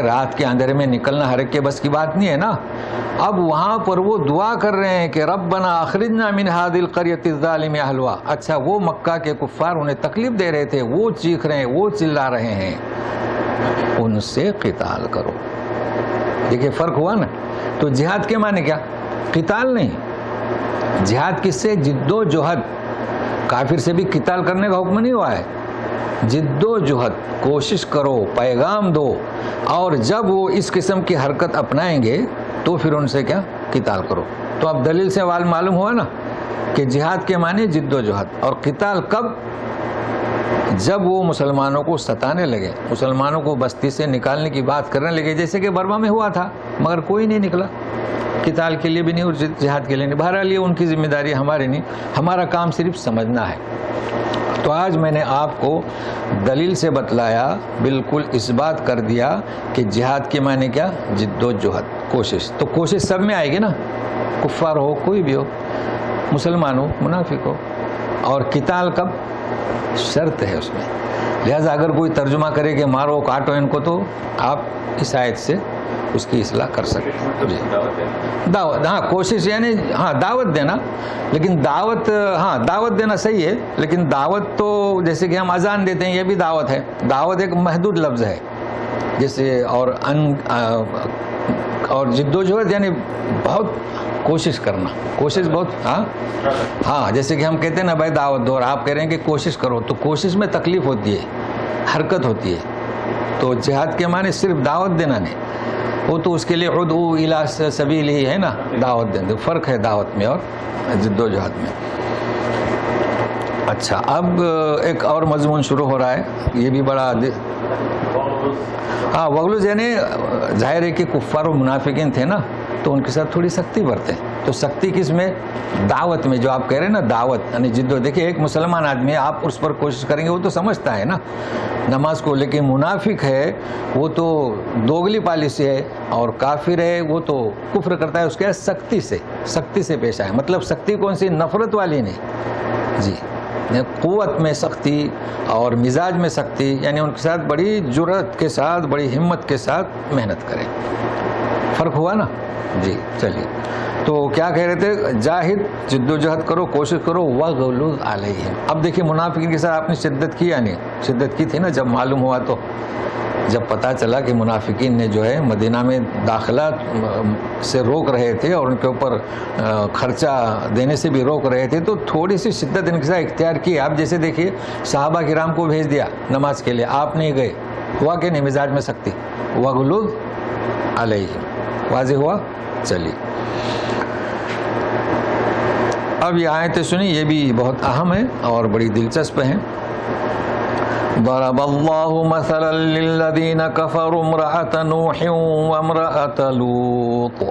رات کے اندھیرے میں نکلنا ہر ایک کے بس کی بات نہیں ہے نا. اب وہاں پر وہ دعا کر رہے ہیں کہ ربنا اخرجنا من هذه القرية الظالم اهلها. اچھا، وہ مکہ کے کفار انہیں تکلیف دے رہے تھے، وہ چیخ رہے ہیں، وہ چلا رہے ہیں، ان سے قتال کرو. دیکھیں فرق ہوا نا. تو جہاد کے معنی کیا؟ قتال نہیں. جہاد کس سے؟ جد و جہد. کافر سے بھی قتال کرنے کا حکم نہیں ہوا ہے. جد و جہد، کوشش کرو، پیغام دو، اور جب وہ اس قسم کی حرکت اپنائیں گے تو پھر ان سے کیا؟ قتال کرو. تو اب دلیل سے معلوم ہوا نا کہ جہاد کے معنی جد و جہد. اور قتال کب؟ جب وہ مسلمانوں کو ستانے لگے، مسلمانوں کو بستی سے نکالنے کی بات کرنے لگے، جیسے کہ برما میں ہوا تھا، مگر کوئی نہیں نکلا قتال کے لیے بھی نہیں اور جہاد کے لیے نہیں. بہرحال یہ ان کی ذمہ داری ہماری نہیں، ہمارا کام صرف سمجھنا ہے. تو آج میں نے آپ کو دلیل سے بتلایا، بالکل اس بات کر دیا کہ جہاد کے معنی کیا؟ جد و جہد، کوشش. تو کوشش سب میں آئے گی نا، کفار ہو، کوئی بھی ہو، مسلمان ہو، منافق ہو. اور قتال کب؟ شرط ہے اس میں. لہذا اگر کوئی ترجمہ کرے کہ مارو کاٹو ان کو، تو آپ اس آیت سے اس کی اصلاح کر سکتے ہیں. جی دعوت، ہاں کوشش یعنی ہاں دعوت دینا. لیکن دعوت، ہاں دعوت دینا صحیح ہے، لیکن دعوت تو جیسے کہ ہم اذان دیتے ہیں، یہ بھی دعوت ہے. دعوت ایک محدود لفظ ہے. جیسے اور جد و جہد یعنی بہت کوشش کرنا، کوشش بہت. ہاں جیسے کہ ہم کہتے ہیں نا بھائی دعوت دو، اور آپ کہہ رہے ہیں کہ کوشش کرو، تو کوشش میں تکلیف ہوتی ہے، حرکت ہوتی ہے. تو جہاد کے معنی صرف دعوت دینا نہیں، وہ تو اس کے لیے ادعو الی سبیل ہی ہے نا، دعوت دینا. فرق ہے دعوت میں اور جد و جہد میں. اچھا، اب ایک اور مضمون شروع ہو رہا ہے، یہ بھی بڑا. ہاں وغلوز یعنی ظاہر ہے کہ کفار و منافقین تھے نا، تو ان کے ساتھ تھوڑی سختی برتے. تو سختی کس میں؟ دعوت میں. جو آپ کہہ رہے ہیں نا دعوت یعنی جد و. دیکھیں ایک مسلمان آدمی ہے، آپ اس پر کوشش کریں گے، وہ تو سمجھتا ہے نا نماز کو، لیکن منافق ہے وہ تو دوگلی پالیسی ہے، اور کافر ہے وہ تو کفر کرتا ہے. اس کے سختی سے پیش آئے. مطلب سختی کون سی؟ نفرت والی نہیں جی، قوت میں سختی اور مزاج میں سختی، یعنی ان کے ساتھ بڑی جرأت کے ساتھ، بڑی ہمت کے ساتھ محنت کریں. فرق ہوا نا جی. چلیے تو کیا کہہ رہے تھے؟ جاہد، جد و جہد کرو، کوشش کرو، وغلظ علیہم. اب دیکھیے منافقین کے ساتھ آپ نے شدت کی یا نہیں؟ شدت کی تھی نا جب معلوم ہوا، تو جب پتہ چلا کہ منافقین نے جو ہے مدینہ میں داخلہ سے روک رہے تھے اور ان کے اوپر خرچہ دینے سے بھی روک رہے تھے، تو تھوڑی سی شدت ان کے ساتھ اختیار کی. آپ جیسے دیکھیے صحابہ کرام کو بھیج دیا نماز کے لیے، آپ نہیں گئے، ہوا کہ نہیں مزاج میں سختی؟ وغلظ علیہم. واضح ہوا؟ چلیے اب یہ آیتیں سنی، یہ بھی بہت اہم ہے اور بڑی دلچسپ ہیں. ضرب اللہ مثلا للذین کفروا امرأة نوح وامرأة لوط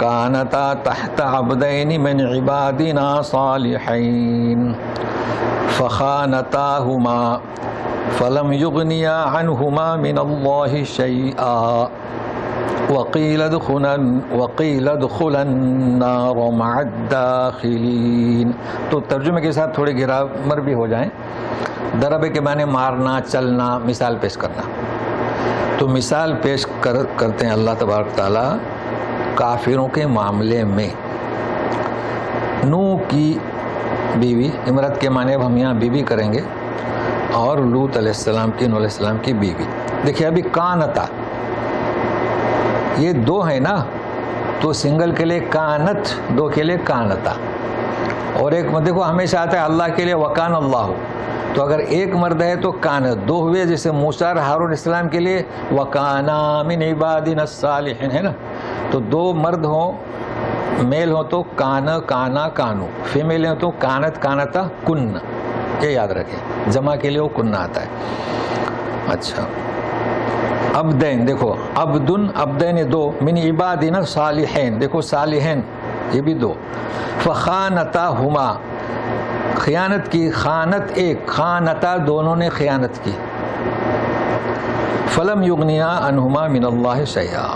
كانتا تحت عبدین من عبادنا صالحین فخانتاہما فلم یغنیا عنہما من اللہ شیئا وقیل ادخلا النار مع الداخلین. تو ترجمے کے ساتھ تھوڑے گرامر بھی ہو جائیں. ضرب کے معنی مارنا، چلنا، مثال پیش کرنا. تو مثال پیش کرتے ہیں اللہ تبارک تعالیٰ کافروں کے معاملے میں. نوح کی بیوی، امرت کے معنی اب ہم یہاں بیوی کریں گے، اور لوط علیہ السلام کی، نوح علیہ السلام کی بیوی. دیکھیے ابھی کانتا، یہ دو ہیں نا، تو سنگل کے لیے کانت، دو کے لیے کانتا. اور ایک دیکھو ہمیشہ آتا ہے اللہ کے لیے وکان اللہ، تو اگر ایک مرد ہے تو کانت. دو ہوئے، جیسے موسیٰ اور ہارون السلام کے لیے وکانا من عبادنا الصالحین ہے نا. تو دو مرد ہوں، میل ہو تو کانا کانا کانو، فیمیل ہو تو کانت کانتا کن. یہ یاد رکھیں، جمع کے لیے وہ کن آتا ہے. اچھا عبدین، دیکھو عبدن، عبدین دو، من عبادنا صالحین، دیکھو صالحین یہ بھی دو. فخانتاہما، خیانت کی، خانت ایک، خانتا دونوں نے خیانت کی. فلم یغنیا عنہما من اللہ شیئا،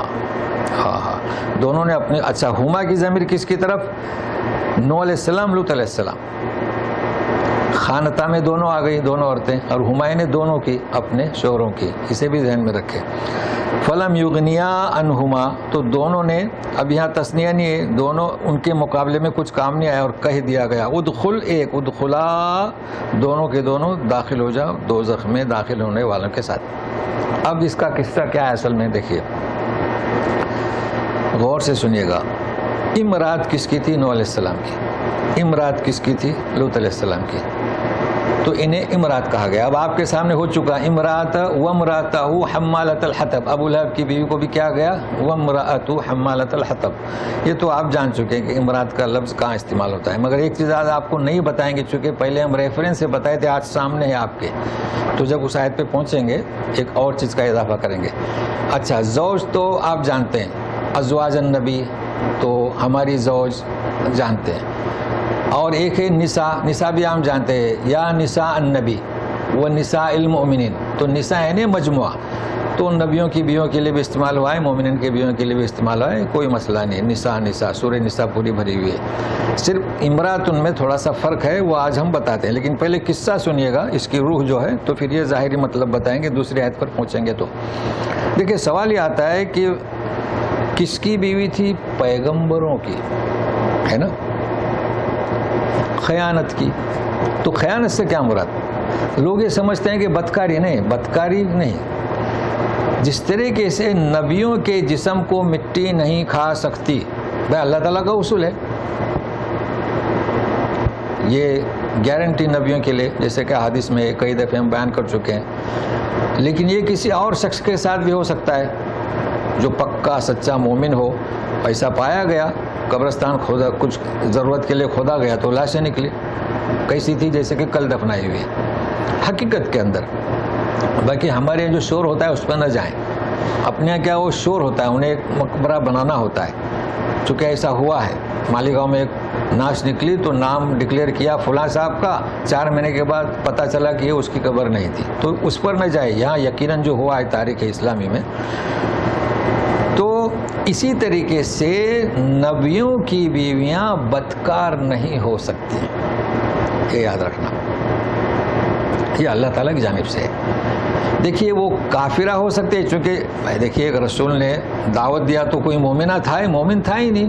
دونوں نے اپنے، اچھا ہما کی ضمیر کس کی طرف؟ نوح علیہ السلام، لوط علیہ السلام. خانتا میں دونوں آ گئی، دونوں عورتیں، اور ہمائے نے دونوں کی، اپنے شوہروں کی. اسے بھی ذہن میں رکھے. فلم یغنیا عنہما، تو دونوں نے، اب یہاں تثنیہ نہیں ہے، دونوں ان کے مقابلے میں کچھ کام نہیں آیا اور کہہ دیا گیا. ادخل ایک، ادخلا دونوں کے دونوں داخل ہو جاؤ دوزخ میں داخل ہونے والوں کے ساتھ. اب اس کا قصہ کیا ہے اصل میں؟ دیکھیے غور سے سنیے گا. امرات کس کی تھی؟ نوح علیہ السلام کی. امرات کس کی تھی؟ لوط علیہ السلام کی. تو انہیں امرات کہا گیا. اب آپ کے سامنے ہو چکا امرات وامرأتہ حمالۃ الحطب. ابو لہب کی بیوی کو بھی کیا گیا؟ وامرأتہ حمالۃ الحطب. یہ تو آپ جان چکے ہیں کہ امرات کا لفظ کہاں استعمال ہوتا ہے. مگر ایک چیز آج آپ کو نہیں بتائیں گے، چونکہ پہلے ہم ریفرنس سے بتائے تھے، آج سامنے ہے آپ کے. تو جب اس آیت پہ پہنچیں گے ایک اور چیز کا اضافہ کریں گے. اچھا زوج تو آپ جانتے ہیں، ازواج النبی تو ہماری زوج جانتے ہیں. اور ایک ہے نساء، نساء بھی ہم جانتے ہیں، یا نساء النبی و نساء المؤمنین. تو نساء ہے نا مجموعہ، تو نبیوں کی بیویوں کے لیے بھی استعمال ہوا ہے، مومنین کے بیویوں کے لیے بھی استعمال ہوا ہے، کوئی مسئلہ نہیں. نساء نساء، سورہ نساء پوری بھری ہوئی ہے. صرف امراتن میں تھوڑا سا فرق ہے، وہ آج ہم بتاتے ہیں. لیکن پہلے قصہ سنیے گا، اس کی روح جو ہے، تو پھر یہ ظاہری مطلب بتائیں گے دوسری آیت پر پہنچیں گے. تو دیکھیے سوال یہ آتا ہے کہ کس کی بیوی تھی؟ پیغمبروں کی، ہے نا، خیانت کی. تو خیانت سے کیا مراد؟ لوگ یہ سمجھتے ہیں کہ بدکاری نہیں، بدکاری نہیں. جس طریقے سے نبیوں کے جسم کو مٹی نہیں کھا سکتی، بھائی اللہ تعالیٰ کا اصول ہے، یہ گارنٹی نبیوں کے لیے، جیسے کہ حدیث میں کئی دفعے ہم بیان کر چکے ہیں. لیکن یہ کسی اور شخص کے ساتھ بھی ہو سکتا ہے جو پکا سچا مومن ہو. ایسا پایا گیا، قبرستان کھودا، کچھ ضرورت کے لیے کھودا گیا تو لاشیں نکلی، کیسی تھی؟ جیسے کہ کل دفنائی ہوئی حقیقت کے اندر. باقی ہمارے جو شور ہوتا ہے اس پر نہ جائیں. اپنے یہاں کیا وہ شور ہوتا ہے، انہیں ایک مقبرہ بنانا ہوتا ہے. چونکہ ایسا ہوا ہے، مالیگاؤں میں ایک نعش نکلی تو نام ڈکلیئر کیا فلاں صاحب کا، 4 مہینے کے بعد پتہ چلا کہ یہ اس کی قبر نہیں تھی. تو اس پر نہ جائے. یہاں یقیناً جو ہوا ہے تاریخ اسلامی میں. تو اسی طریقے سے نبیوں کی بیویاں بدکار نہیں ہو سکتی، یہ یاد رکھنا. یہ اللہ تعالیٰ کی جانب سے ہے. دیکھیے وہ کافرہ ہو سکتے ہیں، چونکہ دیکھیے ایک رسول نے دعوت دیا تو کوئی مومنہ تھا ہی، مومن تھا ہی نہیں،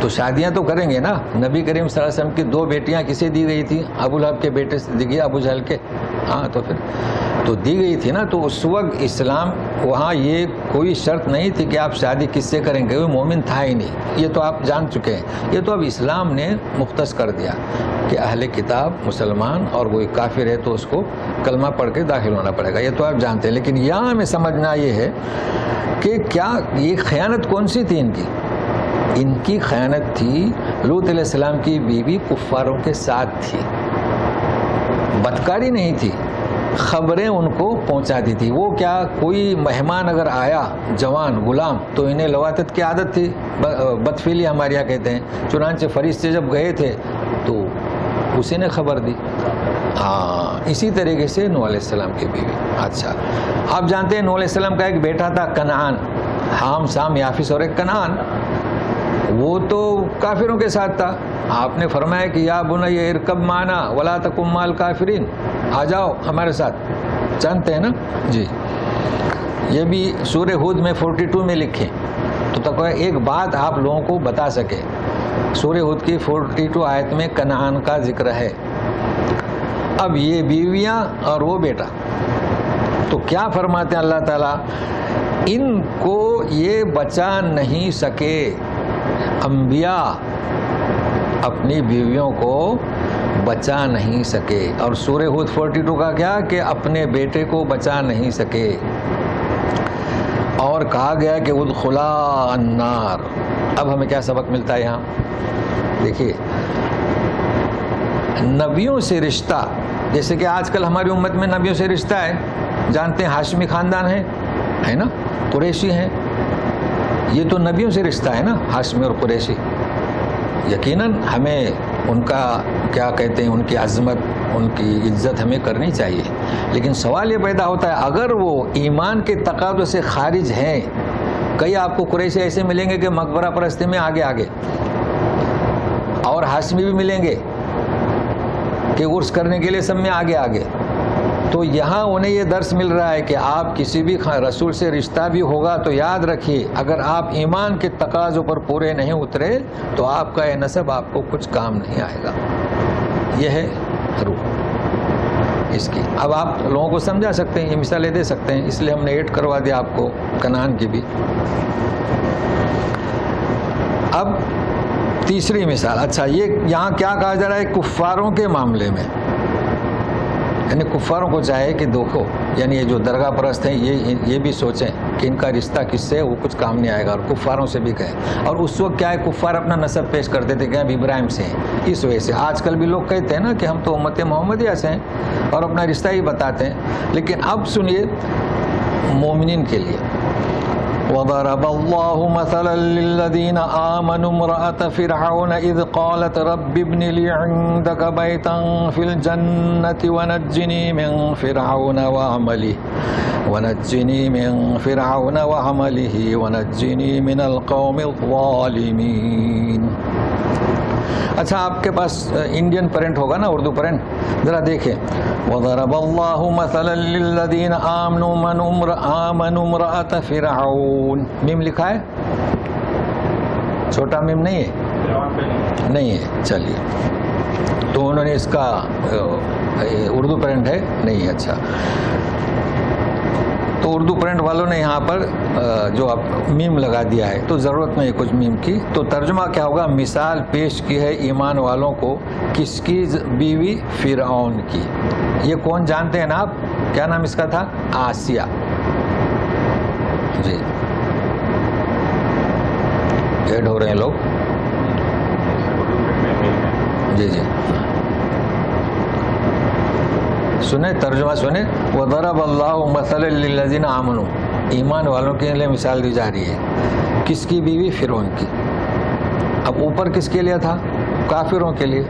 تو شادیاں تو کریں گے نا. نبی کریم صلی اللہ علیہ وسلم کی 2 بیٹیاں کسے دی گئی تھی؟ ابو لہب کے بیٹے سے دی گئی، ابو جہل کے. ہاں تو پھر تو دی گئی تھی نا. تو اس وقت اسلام وہاں یہ کوئی شرط نہیں تھی کہ آپ شادی کس سے کریں گے، وہ مومن تھا ہی نہیں. یہ تو آپ جان چکے ہیں. یہ تو اب اسلام نے مختص کر دیا کہ اہل کتاب مسلمان اور کوئی کافر ہے تو اس کو کلمہ پڑھ کے داخل ہونا پڑے گا. یہ تو آپ جانتے ہیں. لیکن یہاں ہمیں سمجھنا یہ ہے کہ کیا یہ خیانت کون سی تھی ان کی؟ ان کی خیانت تھی لوط علیہ السلام کی بیوی کفاروں کے ساتھ تھی، بدکاری نہیں تھی، خبریں ان کو پہنچاتی تھی. وہ کیا کوئی مہمان اگر آیا جوان غلام تو انہیں لواطت کی عادت تھی، بدفعلی ہمارے یہاں کہتے ہیں. چنانچہ فرشتے جب گئے تھے تو اسی نے خبر دی. ہاں اسی طریقے سے نوح علیہ السلام کی بیوی. اچھا آپ جانتے ہیں نوح علیہ السلام کا ایک بیٹا تھا کنعان، حام سام یافس اور ایک کنعان. وہ تو کافروں کے ساتھ تھا. آپ نے فرمایا کہ یا بنی ارکب معنا ولا تکن مع الکافرین، آ جاؤ ہمارے ساتھ. جانتے ہیں نا جی. یہ بھی سورہ ہود میں 42 میں لکھیں تو تک ایک بات آپ لوگوں کو بتا سکے. سورہ ہود کی 42 آیت میں کنعان کا ذکر ہے. اب یہ بیویاں اور وہ بیٹا، تو کیا فرماتے ہیں اللہ تعالیٰ؟ ان کو یہ بچا نہیں سکے. انبیاء اپنی بیویوں کو بچا نہیں سکے. اور سورہ ہود 42 کا کیا کہ اپنے بیٹے کو بچا نہیں سکے. اور کہا گیا کہ ادخلا النار. اب ہمیں کیا سبق ملتا ہے یہاں؟ دیکھیے نبیوں سے رشتہ، جیسے کہ آج کل ہماری امت میں نبیوں سے رشتہ ہے. جانتے ہیں ہاشمی خاندان ہے نا، قریشی ہیں. یہ تو نبیوں سے رشتہ ہے نا، ہاشمی اور قریشی. یقیناً ہمیں ان کا کیا کہتے ہیں، ان کی عظمت، ان کی عزت ہمیں کرنی چاہیے. لیکن سوال یہ پیدا ہوتا ہے اگر وہ ایمان کے تقاضوں سے خارج ہیں. کئی آپ کو قریشی ایسے ملیں گے کہ مقبرہ پرستی میں آگے اور ہاشمی بھی ملیں گے کہ عرس کرنے کے لیے سب میں آگے. تو یہاں انہیں یہ درس مل رہا ہے کہ آپ کسی بھی رسول سے رشتہ بھی ہوگا تو یاد رکھیے اگر آپ ایمان کے تقاضوں پر پورے نہیں اترے تو آپ کا یہ نسب آپ کو کچھ کام نہیں آئے گا. یہ ہے روح اس کی. اب آپ لوگوں کو سمجھا سکتے ہیں، یہ مثالیں دے سکتے ہیں، اس لیے ہم نے ایڈ کروا دیا آپ کو کنعان کی بھی. اب تیسری مثال. اچھا یہ یہاں کیا کہا جا رہا ہے؟ کفاروں کے معاملے میں، یعنی کفاروں کو چاہے کہ دیکھو، یعنی یہ جو درگاہ پرست ہیں یہ بھی سوچیں کہ ان کا رشتہ کس سے وہ کچھ کام نہیں آئے گا. اور کفاروں سے بھی کہیں. اور اس وقت کیا ہے کفار اپنا نسب پیش کرتے تھے کہ ہم ابراہیم سے ہیں. اس وجہ سے آج کل بھی لوگ کہتے ہیں نا کہ ہم تو امت محمدیہ سے ہیں اور اپنا رشتہ ہی بتاتے ہیں. لیکن اب سنیے مومنین کے لیے. وضرب الله مثلا للذين آمنوا امرأة فرعون إذ قالت رب ابن لي عندك بيتا في الجنة ونجني من فرعون وعمله ونجني من القوم الظالمين. اچھا آپ کے پاس انڈین پرنٹ ہوگا نا، اردو پرنٹ، ذرا دیکھیں. وضرب الله مثلا للذين آمنوا امرأة فرعون. میم لکھا ہے؟ چھوٹا میم نہیں ہے؟ نہیں ہے. چلیے تو انہوں نے اس کا اردو پرنٹ ہے نہیں. اچھا تو اردو پرنٹ والوں نے یہاں پر جو میم لگا دیا ہے تو ضرورت نہیں ہے کچھ میم کی. تو ترجمہ کیا ہوگا؟ مثال پیش کی ہے ایمان والوں کو. کس کی بیوی؟ فرعون کی. یہ کون جانتے ہیں نا آپ؟ کیا نام اس کا تھا؟ آسیہ. جی ایڈ ہو رہے ہیں لوگ. جی سنیں ترجمہ سنیں. وضرب اللہ مثلا للذین آمنوا، ایمان والوں کے لیے مثال دی جا رہی ہے. کس کی بیوی؟ فرعون کی. اب اوپر کس کے لیے تھا؟ کافروں کے لیے،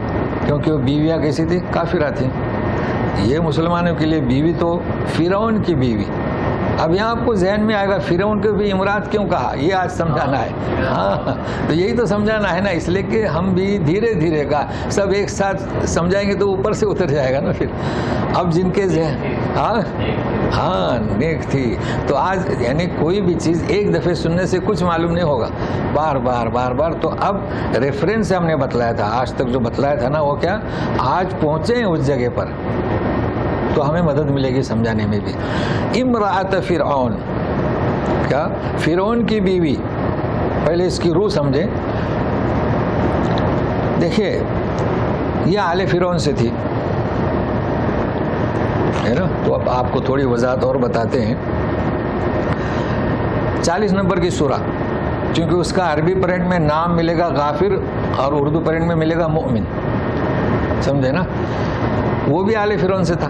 کیونکہ وہ بیویاں کیسی تھی؟ کافرہ تھیں. یہ مسلمانوں کے لیے بیوی تو فرعون کی بیوی. اب یہاں آپ کو ذہن میں آئے گا فرعون کو بھی امرات کیوں کہا، یہ آج سمجھانا ہے. ہاں تو یہی تو سمجھانا ہے نا، اس لیے کہ ہم بھی دھیرے دھیرے کا سب ایک ساتھ سمجھائیں گے تو اوپر سے اتر جائے گا نا پھر. اب جن کے ذہن ہاں نیک تھی، تو آج یعنی کوئی بھی چیز ایک دفعہ سننے سے کچھ معلوم نہیں ہوگا، بار بار بار بار. تو اب ریفرنس ہم نے بتلایا تھا آج تک جو بتلایا تھا نا، وہ کیا آج پہنچے ہیں اس جگہ پر تو ہمیں مدد ملے گی سمجھانے میں بھی. امرأۃ فرعون، کیا فرعون کی بیوی. پہلے اس کی روح سمجھیں. دیکھیے یہ آل فرعون سے تھی ہے نا. تو اب آپ کو تھوڑی وضاحت اور بتاتے ہیں. 40 نمبر کی سورہ، چونکہ اس کا عربی پرنٹ میں نام ملے گا غافر اور اردو پرنٹ میں ملے گا مؤمن، سمجھے نا. وہ بھی آل فرعون سے تھا،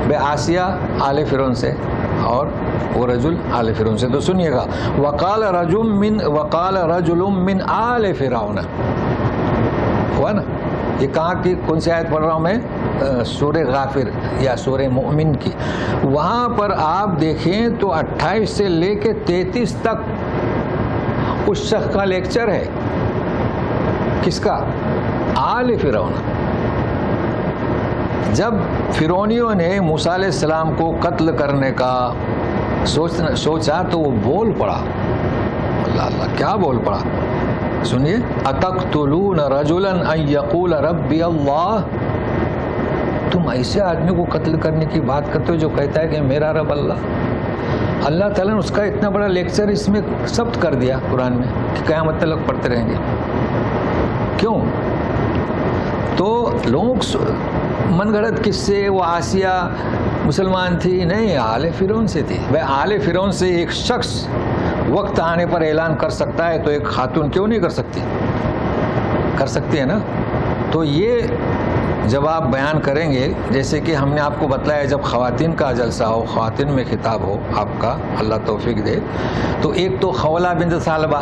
بے آسیہ آل فرعون سے اور وہ رجل آل فرعون سے. تو سنیے گا، وقال رجل من آل فرعون، ہوا نا. یہ کہاں کی کون سی آیت پڑھ رہا ہوں میں؟ سورہ غافر یا سورہ مؤمن کی. وہاں پر آپ دیکھیں تو 28 سے لے کے 33 تک اس شخص کا لیکچر ہے. کس کا؟ آل فرعون. جب فرعونیوں نے موسیٰ علیہ السلام کو قتل کرنے کا سوچا تو وہ بول پڑا. اللہ اللہ، کیا بول پڑا سنیے. اتقتلون رجلا ان یقول ربی اللہ، تم ایسے آدمی کو قتل کرنے کی بات کرتے ہو جو کہتا ہے کہ میرا رب اللہ. اللہ تعالیٰ نے اس کا اتنا بڑا لیکچر اس میں ثبت کر دیا قرآن میں کہ قیامت تک پڑھتے رہیں گے. کیوں؟ تو لوگ من گھڑت کس سے، وہ آسیہ مسلمان تھی نہیں، آل فرعون سے تھی. بھائی آل فرعون سے ایک شخص وقت آنے پر اعلان کر سکتا ہے تو ایک خاتون کیوں نہیں کر سکتی؟ کر سکتی ہے نا. تو یہ جب آپ بیان کریں گے، جیسے کہ ہم نے آپ کو بتلایا جب خواتین کا جلسہ ہو، خواتین میں خطاب ہو آپ کا، اللہ توفیق دے. تو ایک تو خولہ بنت ثعلبہ،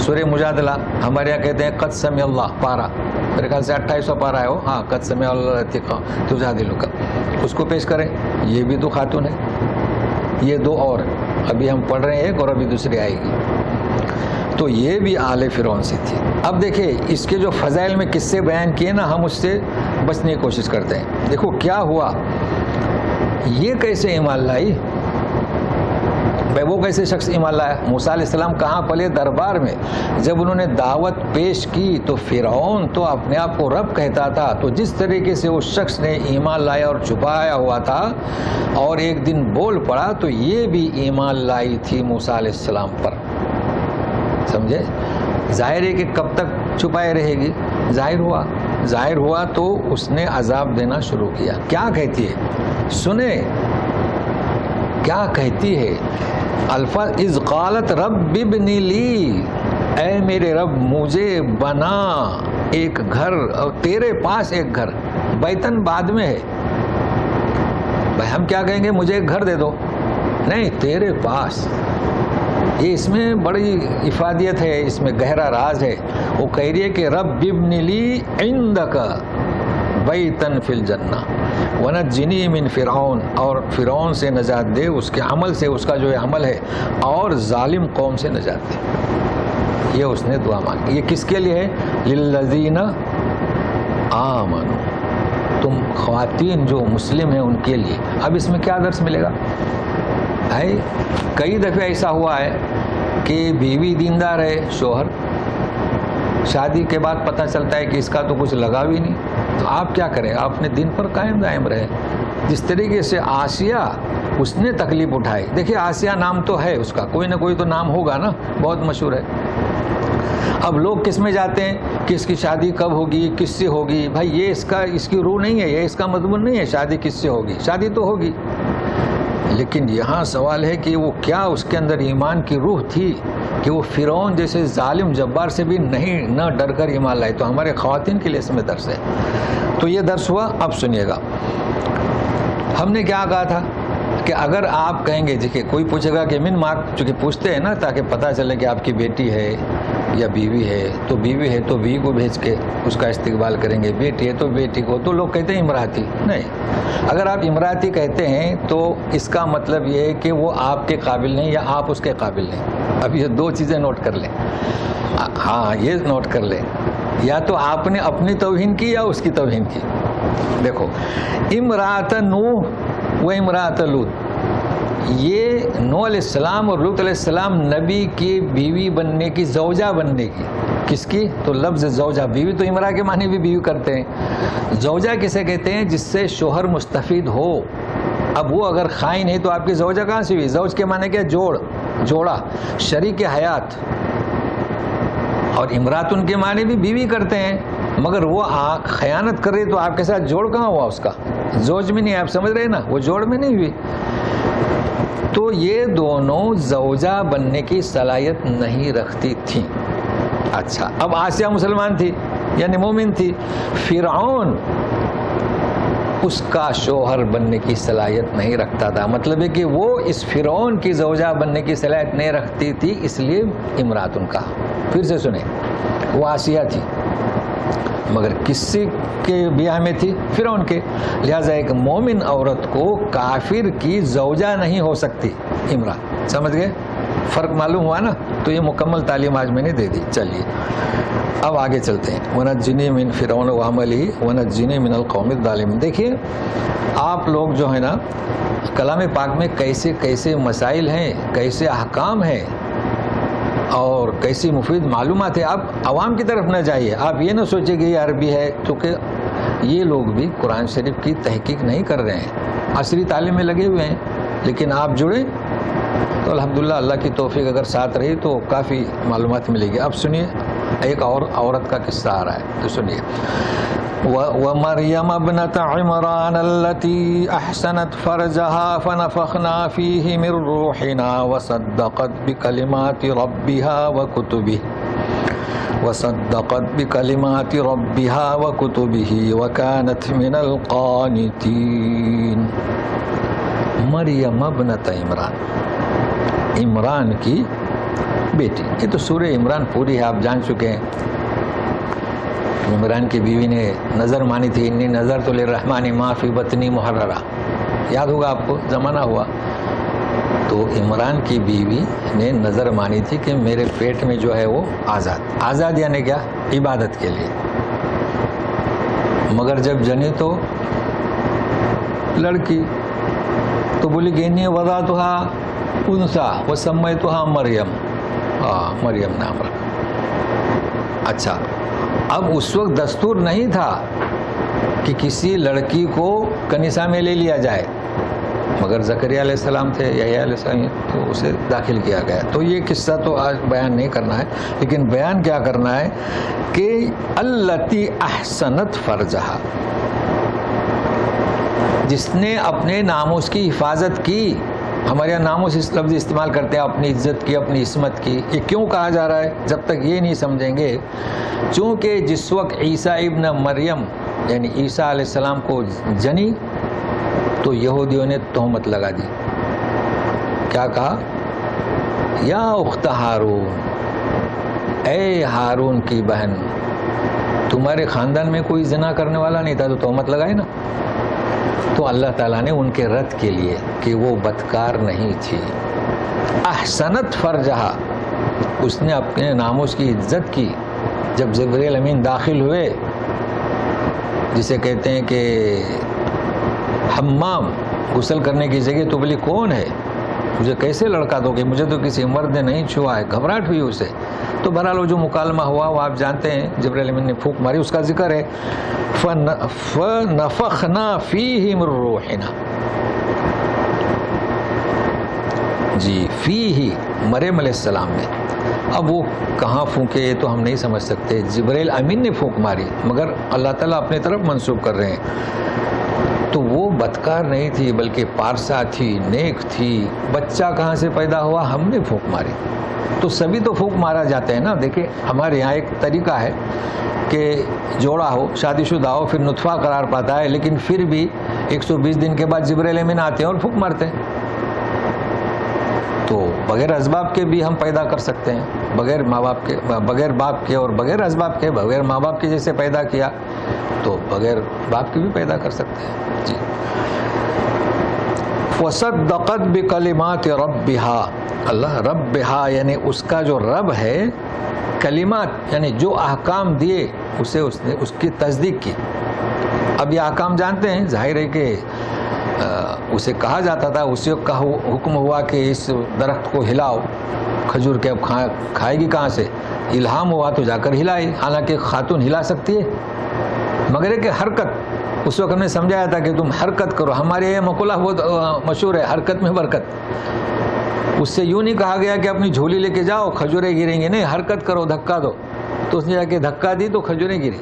سورہ مجادلہ، ہمارے یہاں کہتے ہیں قد سمع اللہ پارہ، میرے خیال سے 28واں پارہ ہے وہ، ہاں قد سمع اللہ تجادلک، اس کو پیش کریں. یہ بھی تو خاتون ہے. یہ دو اور ابھی ہم پڑھ رہے ہیں ایک اور ابھی دوسری آئے گی. تو یہ بھی آل فرعون سے تھی. اب دیکھیں اس کے جو فضائل میں قصے بیان کیے نا، ہم اس سے بچنے کی کوشش کرتے ہیں. دیکھو کیا ہوا، یہ کیسے ایمان لائی. بھائی وہ کیسے شخص ایمان لایا؟ موسیٰ علیہ السلام کہاں پلے؟ دربار میں. جب انہوں نے دعوت پیش کی تو فرعون تو اپنے آپ کو رب کہتا تھا. تو جس طریقے سے اس شخص نے ایمان لایا اور چھپایا ہوا تھا اور ایک دن بول پڑا، تو یہ بھی ایمان لائی تھی موسیٰ علیہ السلام پر. سمجھے؟ ظاہر ہے کہ کب تک چھپائے رہے گی. ظاہر ہوا تو اس نے عذاب دینا شروع کیا. کیا کہتی ہے سنیں، کیا کہتی ہے. الفاظ اذ قالت رب ابن لی، اے میرے رب مجھے بنا ایک گھر، اور تیرے پاس ایک گھر. بیتن بعد میں ہے. بھائی ہم کیا کہیں گے مجھے ایک گھر دے دو، نہیں تیرے پاس. یہ اس میں بڑی افادیت ہے، اس میں گہرا راز ہے. وہ کہہ رہی ہے کہ رب ابن لی عندک بیتن فی الجنہ ونجنی من فرعون، اور فرعون سے نجات دے، اس کے عمل سے، اس کا جو عمل ہے، اور ظالم قوم سے نجات دے. یہ اس نے دعا مانگی. یہ کس کے لیے ہے؟ للذین آمنوا، تم خواتین جو مسلم ہیں ان کے لیے. اب اس میں کیا درس ملے گا؟ کئی دفعہ ایسا ہوا ہے کہ بیوی دیندار ہے، شوہر شادی کے بعد پتہ چلتا ہے کہ اس کا تو کچھ لگا بھی نہیں. تو آپ کیا کریں؟ آپ اپنے دین پر قائم دائم رہے. جس طریقے سے آسیہ اس نے تکلیف اٹھائی. دیکھیے آسیہ نام تو ہے اس کا، کوئی نہ کوئی تو نام ہوگا نا، بہت مشہور ہے. اب لوگ کس میں جاتے ہیں کہ اس کی شادی کب ہوگی، کس سے ہوگی. بھائی یہ اس کی روح نہیں ہے، یہ اس کا مضمون نہیں ہے شادی کس سے ہوگی. شادی تو ہوگی، لیکن یہاں سوال ہے کہ وہ کیا اس کے اندر ایمان کی روح تھی کہ وہ فرعون جیسے ظالم جبار سے بھی نہ ڈر کر ایمان لائے. تو ہمارے خواتین کے لیے اس میں درس ہے. تو یہ درس ہوا. اب سنیے گا، ہم نے کیا کہا تھا کہ اگر آپ کہیں گے دیکھیے کوئی پوچھے گا کہ من ماک، چونکہ پوچھتے ہیں نا تاکہ پتہ چلے کہ آپ کی بیٹی ہے یا بیوی ہے، تو بیوی ہے تو بیوی کو بھیج کے اس کا استقبال کریں گے، بیٹی ہے تو بیٹی کو، تو لوگ کہتے ہیں امراتی. نہیں، اگر آپ امراتی کہتے ہیں تو اس کا مطلب یہ ہے کہ وہ آپ کے قابل نہیں یا آپ اس کے قابل نہیں. اب یہ دو چیزیں نوٹ کر لیں. ہاں یہ نوٹ کر لیں، یا تو آپ نے اپنی توہین کی یا اس کی توہین کی. دیکھو امرات نوح و امرات لوط، یہ نوح علیہ السلام اور لوط علیہ السلام نبی کی بیوی بننے کی، زوجہ بننے کی. کس کی؟ تو لفظ زوجہ، بیوی تو امرا کے معنی بھی بیوی کرتے ہیں. زوجہ کسے کہتے ہیں؟ جس سے شوہر مستفید ہو. اب وہ اگر خائن ہے تو آپ کی زوجہ کہاں سے ہوئی؟ زوج کے معنی کیا؟ جوڑا، شریک حیات. اور امرات ان کے معنی بھی بیوی کرتے ہیں، مگر وہ خیانت کر رہی تو آپ کے ساتھ جوڑ کہاں ہوا اس کا؟ زوج میں نہیں، آپ سمجھ رہے نا، وہ جوڑ میں نہیں ہوئی. تو یہ دونوں زوجہ بننے کی صلاحیت نہیں رکھتی تھیں. اچھا، اب آسیہ مسلمان تھی یعنی مومن تھی. فرعون اس کا شوہر بننے کی صلاحیت نہیں رکھتا تھا. مطلب ہے کہ وہ اس فرعون کی زوجہ بننے کی صلاحیت نہیں رکھتی تھی، اس لیے امرات ان کا. پھر سے سنیں، وہ آسیہ تھی مگر کسی کے بیاہ میں تھی؟ فرعون کے. لہٰذا ایک مومن عورت کو کافر کی زوجہ نہیں ہو سکتی امرات. سمجھ گئے؟ فرق معلوم ہوا نا؟ تو یہ مکمل تعلیم آج میں نے دے دی. چلیے اب آگے چلتے ہیں. وَنَجِّنِي مِن فِرْعَوْنَ وَعَمَلِهِ وَنَجِّنِي مِنَ الْقَوْمِ الظَّالِمِينَ. دیکھیے آپ لوگ جو ہے نا کلام پاک میں کیسے کیسے مسائل ہیں، کیسے احکام ہیں اور کیسی مفید معلومات ہے. آپ عوام کی طرف نہ جائیے. آپ یہ نہ سوچیں کہ یہ عربی ہے، کیونکہ یہ لوگ بھی قرآن شریف کی تحقیق نہیں کر رہے ہیں، عصری تعلیم میں لگے ہوئے ہیں. لیکن آپ جڑیں تو الحمدللہ اللہ کی توفیق اگر ساتھ رہی تو کافی معلومات ملے گی. اب سنیے ایک اور عورت کا قصہ آ رہا ہے، تو سنیے. وَمَرْيَمَ ابْنَتَ عِمْرَانَ الَّتِي أَحْسَنَتْ فَرْجَهَا فَنَفَخْنَا فِيهِ مِنْ رُوحِنَا وَصَدَّقَتْ بِكَلِمَاتِ رَبِّهَا وَكُتُبِهِ وَكَانَتْ مِنَ الْقَانِتِينَ. مریم ابنت عمران کی بیٹی. یہ تو سورہ عمران پوری ہے، آپ جان چکے ہیں. عمران کی بیوی نے نظر مانی تھی، انی نظرت للرحمن ما فی بطنی محررہ. یاد ہوگا آپ کو، زمانہ ہوا تو عمران کی بیوی نے نظر مانی تھی کہ میرے پیٹ میں جو ہے وہ آزاد یعنی کیا؟ عبادت کے لیے. مگر جب جنی تو لڑکی، تو بولی کہ انی وضعتها انثى وسمیتها مریم. مریم نام رکھا. اچھا، اب اس وقت دستور نہیں تھا کہ کسی لڑکی کو کنیسہ میں لے لیا جائے، مگر زکریا علیہ السلام تھے، یحییٰ علیہ السلام، تو اسے داخل کیا گیا. تو یہ قصہ تو آج بیان نہیں کرنا ہے، لیکن بیان کیا کرنا ہے کہ التی احسنت فرجہا، جس نے اپنے ناموس کی حفاظت کی. ہمارے یہاں ناموس اس لفظ استعمال کرتے ہیں، اپنی عزت کی، اپنی عصمت کی. یہ کیوں کہا جا رہا ہے؟ جب تک یہ نہیں سمجھیں گے، چونکہ جس وقت عیسیٰ ابن مریم یعنی عیسیٰ علیہ السلام کو جنی تو یہودیوں نے تہمت لگا دی. کیا کہا؟ یا اخت ہارون، اے ہارون کی بہن، تمہارے خاندان میں کوئی زنا کرنے والا نہیں تھا، تو تہمت لگائی نا. تو اللہ تعالیٰ نے ان کے رد کے لیے کہ وہ بدکار نہیں تھی. احسنت فرجہا، اس نے اپنے ناموس کی عزت کی. جب جبرائیل امین داخل ہوئے، جسے کہتے ہیں کہ حمام، غسل کرنے کی جگہ، تو بولی کون ہے؟ مجھے کیسے لڑکا دو گے؟ مجھے تو کسی مرد نے نہیں چھوا ہے. گھبراہٹ ہوئی اسے. تو بہرحال وہ جو مکالمہ ہوا وہ آپ جانتے ہیں، جبرائیل امین نے پھونک ماری. اس کا ذکر ہے فَنَفَخْنَا فِيهِ مِن رُوحِنَا. جی، فِيهِ مریم علیہ السلام میں. اب وہ کہاں پھونکے یہ تو ہم نہیں سمجھ سکتے. جبرائیل امین نے پھونک ماری، مگر اللہ تعالیٰ اپنی طرف منسوب کر رہے ہیں. تو وہ بدکار نہیں تھی بلکہ پارسا تھی، نیک تھی. بچہ کہاں سے پیدا ہوا؟ ہم نے پھونک ماری. تو سبھی تو پھونک مارا جاتے ہیں نا. دیکھیں ہمارے یہاں ایک طریقہ ہے کہ جوڑا ہو، شادی شدہ ہو، پھر نطفہ قرار پاتا ہے، لیکن پھر بھی 120 دن کے بعد جبرائیل امین آتے ہیں اور پھونک مارتے ہیں. تو بغیر اسباب کے بھی ہم پیدا کر سکتے ہیں، بغیر ماں باپ کے، بغیر باپ کے اور بغیر اسباب کے. بغیر ماں باپ کے جیسے پیدا کیا تو بغیر باپ کے بھی پیدا کر سکتے ہیں. جی. وصدقت بکلمات ربها، اللہ ربها یعنی اس کا جو رب ہے، کلمات یعنی جو احکام دیے اسے اس نے اس کی تصدیق کی. اب یہ احکام جانتے ہیں، ظاہر ہے کہ اسے کہا جاتا تھا، اسے کا حکم ہوا کہ اس درخت کو ہلاؤ، کھجور کے اب کھائے گی کہاں سے؟ الہام ہوا تو جا کر ہلائی. حالانکہ خاتون ہلا سکتی ہے، مگر کہ حرکت، اس وقت ہم نے سمجھایا تھا کہ تم حرکت کرو. ہمارے یہ مقولہ بہت مشہور ہے، حرکت میں برکت. اس سے یوں نہیں کہا گیا کہ اپنی جھولی لے کے جاؤ کھجوریں گریں گے، نہیں، حرکت کرو، دھکا دو. تو اس نے جا کے دھکا دی تو کھجوریں گری.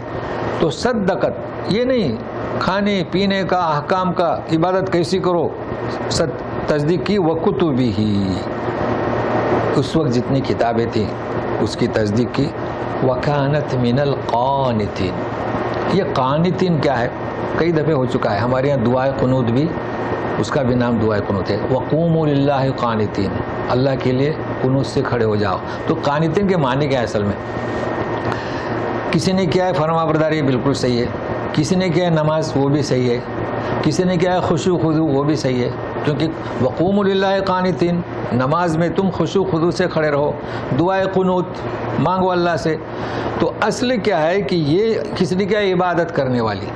تو صدقت یہ نہیں کھانے پینے کا، احکام کا، عبادت کیسی کرو، تصدیق کی. وکتبہ، اس وقت جتنی کتابیں تھیں اس کی تصدیق کی. وکانت من القانتین. یہ قانتین کیا ہے؟ کئی دفعے ہو چکا ہے ہمارے یہاں. دعائے قنوت بھی، اس کا بھی نام دعائے قنوت ہے. وقوموا للہ قانتین، اللہ کے لیے قنوت سے کھڑے ہو جاؤ. تو قانتین کے معنی کیا ہے اصل میں؟ کسی نے کیا ہے فرما برداری، بالکل صحیح ہے. کسی نے کیا ہے نماز، وہ بھی صحیح ہے. کسی نے کیا ہے خشوع خضوع، وہ بھی صحیح ہے. کیونکہ وقوموا للہ قانتین، نماز میں تم خشوع خضوع سے کھڑے رہو. دعائے قنوت مانگو اللہ سے. تو اصل کیا ہے کہ یہ کسی نے کیا ہے عبادت کرنے والی.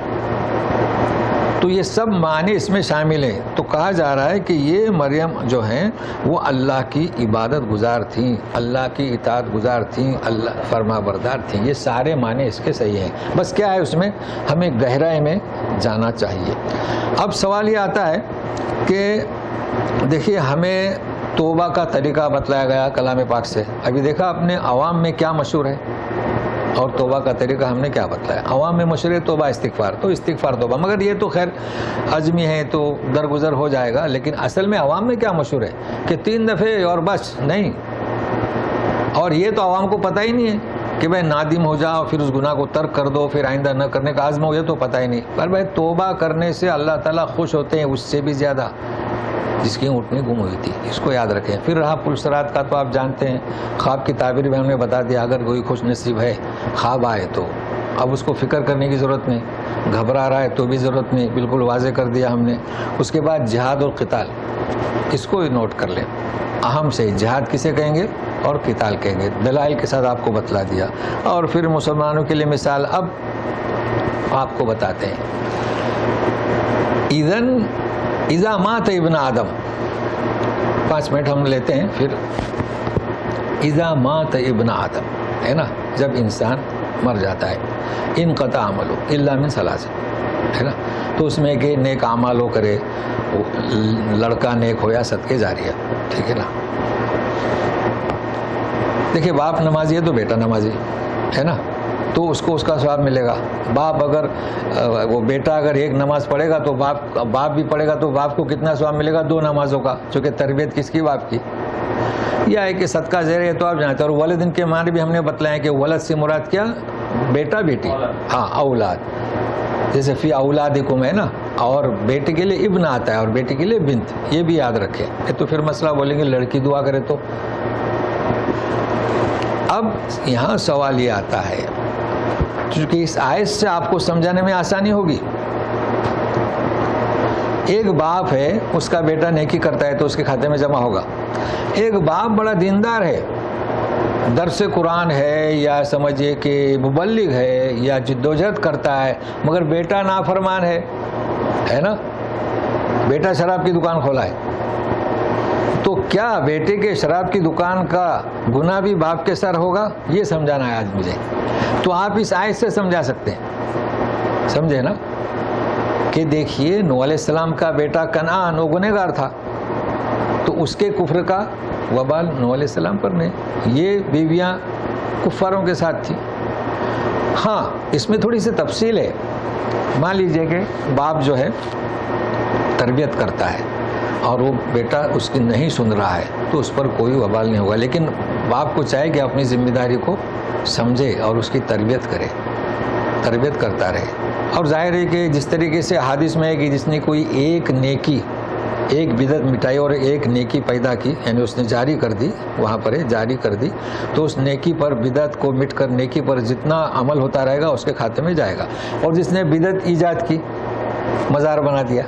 تو یہ سب معنی اس میں شامل ہیں. تو کہا جا رہا ہے کہ یہ مریم جو ہیں وہ اللہ کی عبادت گزار تھیں، اللہ کی اطاعت گزار تھیں، اللہ فرما بردار تھیں. یہ سارے معنی اس کے صحیح ہیں. بس کیا ہے اس میں ہمیں گہرائی میں جانا چاہیے. اب سوال یہ آتا ہے کہ دیکھیے ہمیں توبہ کا طریقہ بتلایا گیا کلام پاک سے. ابھی دیکھا اپنے عوام میں کیا مشہور ہے اور توبہ کا طریقہ ہم نے کیا بتلایا. عوام میں مشہور ہے توبہ استغفار، تو استغفار توبہ، مگر یہ تو خیر عزمی ہے تو درگزر ہو جائے گا. لیکن اصل میں عوام میں کیا مشہور ہے کہ 3 دفعے اور بس نہیں. اور یہ تو عوام کو پتہ ہی نہیں ہے کہ بھائی نادم ہو جاؤ، پھر اس گناہ کو ترک کر دو، پھر آئندہ نہ کرنے کا عزم ہو، یہ تو پتہ ہی نہیں. پر بھائی توبہ کرنے سے اللہ تعالیٰ خوش ہوتے ہیں، اس سے بھی زیادہ جس کی اونٹنی گم ہوئی تھی. اس کو یاد رکھیں. پھر رہا پلسرات کا تو آپ جانتے ہیں، خواب کی تعبیر بھی ہم نے بتا دیا. اگر کوئی خوش نصیب ہے خواب آئے تو اب اس کو فکر کرنے کی ضرورت نہیں، گھبرا رہا ہے تو بھی ضرورت نہیں، بالکل واضح کر دیا ہم نے. اس کے بعد جہاد اور قتال، اس کو نوٹ کر لیں. اہم سے جہاد کسے کہیں گے اور قتال کہیں گے، دلائل کے ساتھ آپ کو بتلا دیا. اور پھر مسلمانوں کے لیے مثال اب آپ کو بتاتے ہیں. اذا مات ابن آدم، 5 منٹ ہم لیتے ہیں. پھر اذا مات ابن آدم ہے نا، جب انسان مر جاتا ہے، انقطع عملو الا من 3 ہے نا. تو اس میں کہ نیک اعمال ہو کرے، لڑکا نیک ہو یا صدقے جاریہ، ٹھیک ہے نا. دیکھیں باپ نمازی ہے تو بیٹا نمازی ہے نا، تو اس کو اس کا ثواب ملے گا. باپ اگر وہ بیٹا اگر 1 نماز پڑھے گا تو باپ بھی پڑھے گا تو باپ کو کتنا ثواب ملے گا؟ 2 نمازوں کا، چونکہ تربیت کس کی؟ باپ کی. یا ہے کہ صدقہ زیر ہے تو آپ جانتے ہیں. اور ولد کے معنی بھی ہم نے بتلائے کہ ولد سے مراد کیا؟ بیٹا بیٹی، ہاں اولاد. جیسے فی اولادکم ہے نا، اور بیٹے کے لیے ابن آتا ہے اور بیٹی کے لیے بنت. یہ بھی یاد رکھیں. تو پھر مسئلہ بولیں گے لڑکی دعا کرے تو. اب یہاں سوال یہ آتا ہے، کیونکہ اس آیت سے آپ کو سمجھانے میں آسانی ہوگی. ایک باپ ہے، اس کا بیٹا نیکی کرتا ہے تو اس کے کھاتے میں جمع ہوگا. ایک باپ بڑا دیندار ہے، درس قرآن ہے یا سمجھیے کہ مبلغ ہے یا جدوجہد کرتا ہے، مگر بیٹا نافرمان ہے نا، بیٹا شراب کی دکان کھولا ہے. تو کیا بیٹے کے شراب کی دکان کا گناہ بھی باپ کے سر ہوگا؟ یہ سمجھانا ہے آج مجھے. تو آپ اس آیت سے سمجھا سکتے ہیں، سمجھے نا، کہ دیکھیے نوح علیہ السلام کا بیٹا کنعان وہ گنہگار تھا، تو اس کے کفر کا وبال نوح علیہ السلام پر نہیں. یہ بیویاں کفاروں کے ساتھ تھی. ہاں اس میں تھوڑی سی تفصیل ہے مان لیجئے کہ باپ جو ہے تربیت کرتا ہے اور وہ بیٹا اس کی نہیں سن رہا ہے تو اس پر کوئی وبال نہیں ہوگا، لیکن باپ کو چاہے کہ اپنی ذمہ داری کو سمجھے اور اس کی تربیت کرے، تربیت کرتا رہے۔ اور ظاہر ہے کہ جس طریقے سے حدیث میں ہے کہ جس نے کوئی ایک نیکی، ایک بدعت مٹائی اور ایک نیکی پیدا کی، یعنی اس نے جاری کر دی، وہاں پر ہے جاری کر دی، تو اس نیکی پر بدعت کو مٹ کر نیکی پر جتنا عمل ہوتا رہے گا اس کے کھاتے میں جائے گا۔ اور جس نے بدعت ایجاد کی، مزار بنا دیا،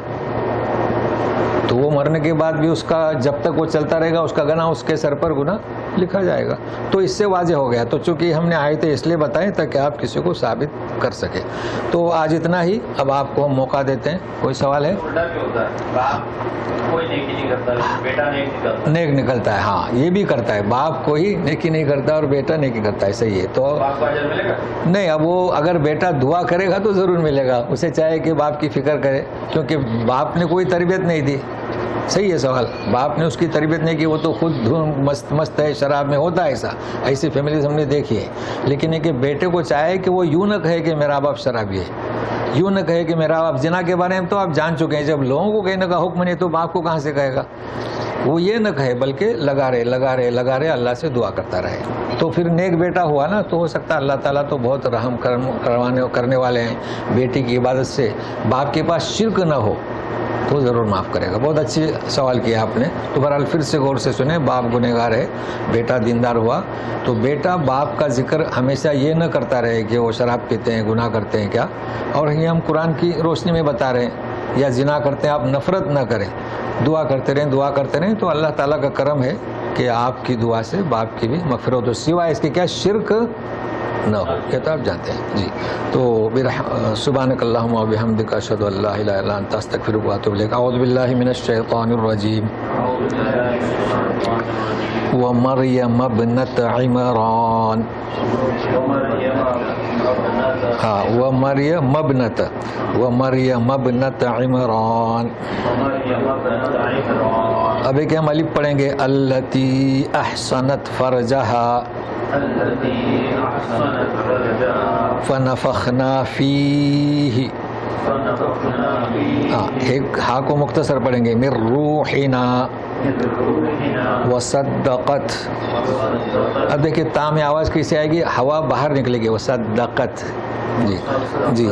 تو وہ مرنے کے بعد بھی اس کا جب تک وہ چلتا رہے گا اس کا گناہ اس کے سر پر گناہ لکھا جائے گا۔ تو اس سے واضح ہو گیا۔ تو چونکہ ہم نے آیتیں اس لیے بتائیں تاکہ آپ کسی کو ثابت کر سکے۔ تو آج اتنا ہی، اب آپ کو ہم موقع دیتے ہیں، کوئی سوال ہے؟ نیک نکلتا ہے، ہاں یہ بھی کرتا ہے، باپ کوئی نیکی نہیں کرتا اور بیٹا نیکی کرتا ہے، صحیح ہے۔ تو نہیں، اب وہ اگر بیٹا دعا کرے گا تو ضرور ملے گا، اسے چاہے کہ باپ کی فکر کرے، کیونکہ باپ نے کوئی تربیت نہیں دی۔ صحیح ہے سوال، باپ نے اس کی تربیت نہیں کی، وہ تو خود مست ہے، شراب میں ہوتا ہے ایسا، ایسی فیملیز ہم نے دیکھی ہے۔ لیکن یہ کہ بیٹے کو چاہے کہ وہ یوں نہ کہے کہ میرا باپ شرابی ہے، یوں نہ کہے کہ میرا باپ زنا کے بارے میں تو آپ جان چکے ہیں، جب لوگوں کو کہنے کا حکم نہیں تو باپ کو کہاں سے کہے گا؟ وہ یہ نہ کہے بلکہ لگا رہے اللہ سے دعا کرتا رہے، تو پھر نیک بیٹا ہوا نا، تو ہو سکتا ہے اللہ تعالیٰ تو بہت رحم کرنے والے ہیں، بیٹی کی عبادت سے باپ کے پاس شرک نہ ہو تو ضرور معاف کرے گا۔ بہت اچھی سوال کیا آپ نے۔ تو بہرحال پھر سے غور سے سنیں، باپ گنہگار ہے، بیٹا دیندار ہوا، تو بیٹا باپ کا ذکر ہمیشہ یہ نہ کرتا رہے کہ وہ شراب پیتے ہیں، گناہ کرتے ہیں کیا، اور یہ ہم قرآن کی روشنی میں بتا رہے ہیں، یا زنا کرتے ہیں، آپ نفرت نہ کریں، دعا کرتے رہیں تو اللہ تعالیٰ کا کرم ہے کہ آپ کی دعا سے باپ کی بھی مغفرت ہو، سوائے اس کے کیا شرک نہ ہو، یہ تو آپ جانتے ہیں جی۔ تو سبحانک اللہم و بحمدک اشہد ان لا الہ الا انت استغفرک و اتوب الیک۔ اعوذ باللہ من الشیطان الرجیم۔ ومریم ابنت عمران، ہاں ومریم ابنت عمران۔ اب ایک ہم الف پڑھیں گے، التی احسنت فرجہا فنفخنا فیہ، ایک ہا کو مختصر پڑھیں گے، من روحنا وصدقت۔ اب دیکھیں تا میں آواز کیسے آئے گی، ہوا باہر نکلے گی، وصدقت، جی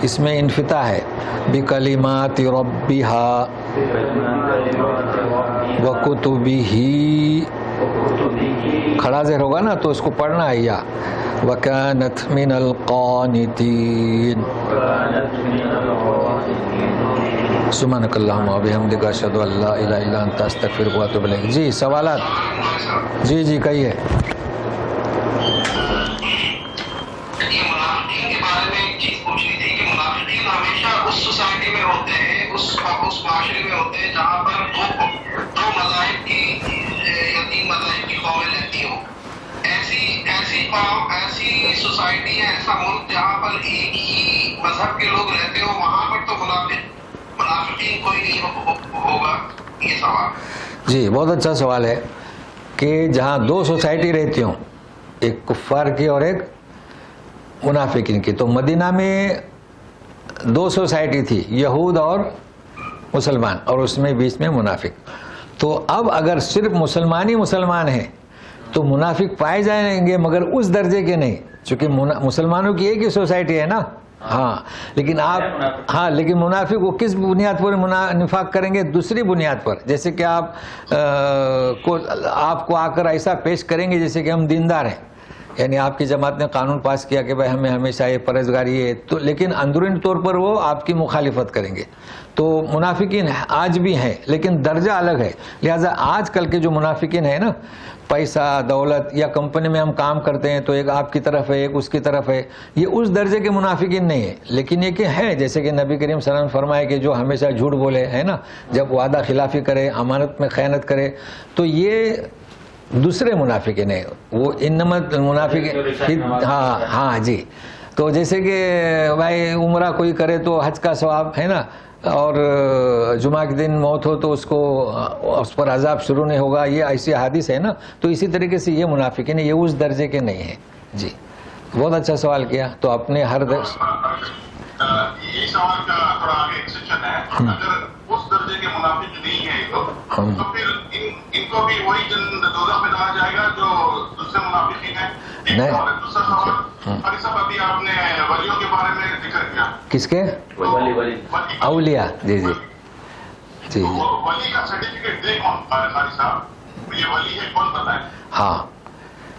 اس میں انفتاح ہے، بکلمات ربها وکتبہ، کھڑا زہر ہوگا نا تو اس کو پڑھنا ہے، یا وکانت من القانتین۔ سبحانک اللہم و بحمدک اشہد ان لا الہ الا انت استغفرک و اتوب الیک۔ جی سوالات، جی کہیے۔ سوسائٹی میں ہوتے ہیں، اس معاشرے میں ہوتے ہیں جہاں پر دو مذاہب کی، یتیم مذاہب کی قومیں رہتی ہوں، ایسی سوسائٹی ہے، ایسا ملک جہاں پر ایک ہی مذہب کے لوگ رہتے ہو، وہاں پر تو منافقین کوئی نہیں ہوگا، یہ سوال۔ جی بہت اچھا سوال ہے کہ جہاں دو سوسائٹی رہتی ہوں، ایک کفار کی اور ایک منافقین کی، تو مدینہ میں دو سوسائٹی تھی، یہود اور مسلمان، اور اس میں بیچ میں منافق۔ تو اب اگر صرف مسلمان ہیں تو منافق پائے جائیں گے، مگر اس درجے کے نہیں، چونکہ مسلمانوں کی ایک ہی سوسائٹی ہے نا، ہاں لیکن منافق وہ کس بنیاد پر نفاق کریں گے؟ دوسری بنیاد پر، جیسے کہ آپ کو آ کر ایسا پیش کریں گے جیسے کہ ہم دیندار ہیں، یعنی آپ کی جماعت نے قانون پاس کیا کہ بھائی ہمیں ہمیشہ یہ پرہیزگاری ہے، تو لیکن اندرونی طور پر وہ آپ کی مخالفت کریں گے۔ تو منافقین آج بھی ہیں لیکن درجہ الگ ہے، لہٰذا آج کل کے جو منافقین ہیں نا، پیسہ دولت یا کمپنی میں ہم کام کرتے ہیں تو ایک آپ کی طرف ہے، ایک اس کی طرف ہے، یہ اس درجے کے منافقین نہیں ہے، لیکن یہ کہ ہے، جیسے کہ نبی کریم صلی اللہ علیہ وسلم فرمائے کہ جو ہمیشہ جھوٹ بولے ہے نا، جب وعدہ خلافی کرے، امانت میں خیانت کرے، تو یہ دوسرے منافقین ہیں، وہ انما المنافقین، ہاں جی۔ تو جیسے کہ بھائی عمرہ کوئی کرے تو حج کا ثواب ہے نا، اور جمعہ کے دن موت ہو تو اس پر عذاب شروع نہیں ہوگا، یہ ایسی حدیث ہے نا، تو اسی طریقے سے یہ منافقین یہ اس درجے کے نہیں ہیں۔ جی بہت اچھا سوال کیا۔ تو اپنے ہر سوال کا تھوڑا آگے ایکسٹینشن ہے. اگر اس درجے کے منافق نہیں ہیں تو پھر ان کو بھی وہی دوزخ میں ڈالا جائے گا جو دوسرے منافقین ہیں. دوسرا سوال علی صاحب, ابھی آپ نے ولیوں کے بارے میں ذکر کیا. کس کے؟ ولی اولیاء. جی جی جی. ولی کا سرٹیفکیٹ دے کون قاری صاحب؟ یہ ولی ہے کون بتائے؟ ہاں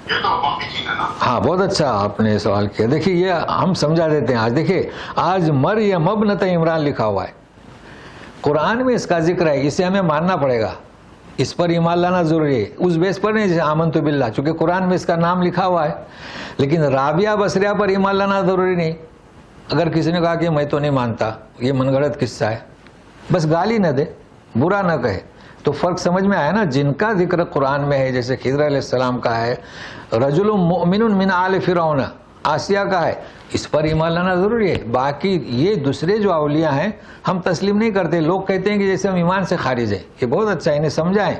یہ تو باقی چیز ہے نا. ہاں بہت اچھا آپ نے سوال کیا. دیکھیے یہ ہم سمجھا دیتے ہیں. آج دیکھیے آج مریم ابنۃ عمران لکھا ہوا ہے, قرآن میں اس کا ذکر ہے, اسے ہمیں ماننا پڑے گا, اس پر ایمان لانا ضروری ہے. اس بیس پر نہیں جیسے آمنت باللہ, چونکہ قرآن میں اس کا نام لکھا ہوا ہے, لیکن رابعہ بصریہ پر ایمان لانا ضروری نہیں. اگر کسی نے کہا کہ میں تو نہیں مانتا, یہ من گھڑت قصہ ہے, بس گالی نہ دے, برا نہ کہے, تو فرق سمجھ میں آیا نا. جن کا ذکر قرآن میں ہے, جیسے خضر علیہ السلام کا ہے, رجل مؤمن من آل فرعون, آسیہ کا ہے, اس پر ایمان لانا ضروری ہے. باقی یہ دوسرے جو اولیاء ہیں ہم تسلیم نہیں کرتے. لوگ کہتے ہیں کہ جیسے ہم ایمان سے خارج ہیں. یہ بہت اچھا ہے, انہیں سمجھائیں.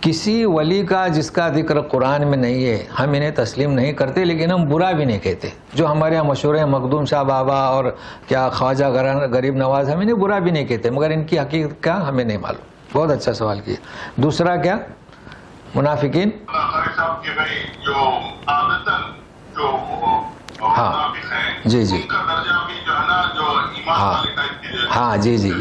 کسی ولی کا جس کا ذکر قرآن میں نہیں ہے ہم انہیں تسلیم نہیں کرتے, لیکن ہم برا بھی نہیں کہتے. جو ہمارے یہاں مشہور ہیں مخدوم شاہ بابا اور کیا خواجہ غریب نواز, ہم انہیں برا بھی نہیں کہتے, مگر ان کی حقیقت کیا ہمیں نہیں معلوم. بہت اچھا سوال کیا. دوسرا کیا منافقین؟ صاحب کہ بھائی جو عادتاً جو منافق ہیں جی جی ان کا درجہ بھی جو ہے نا جو ایمان والے ٹائپ کی ہاں جی جی,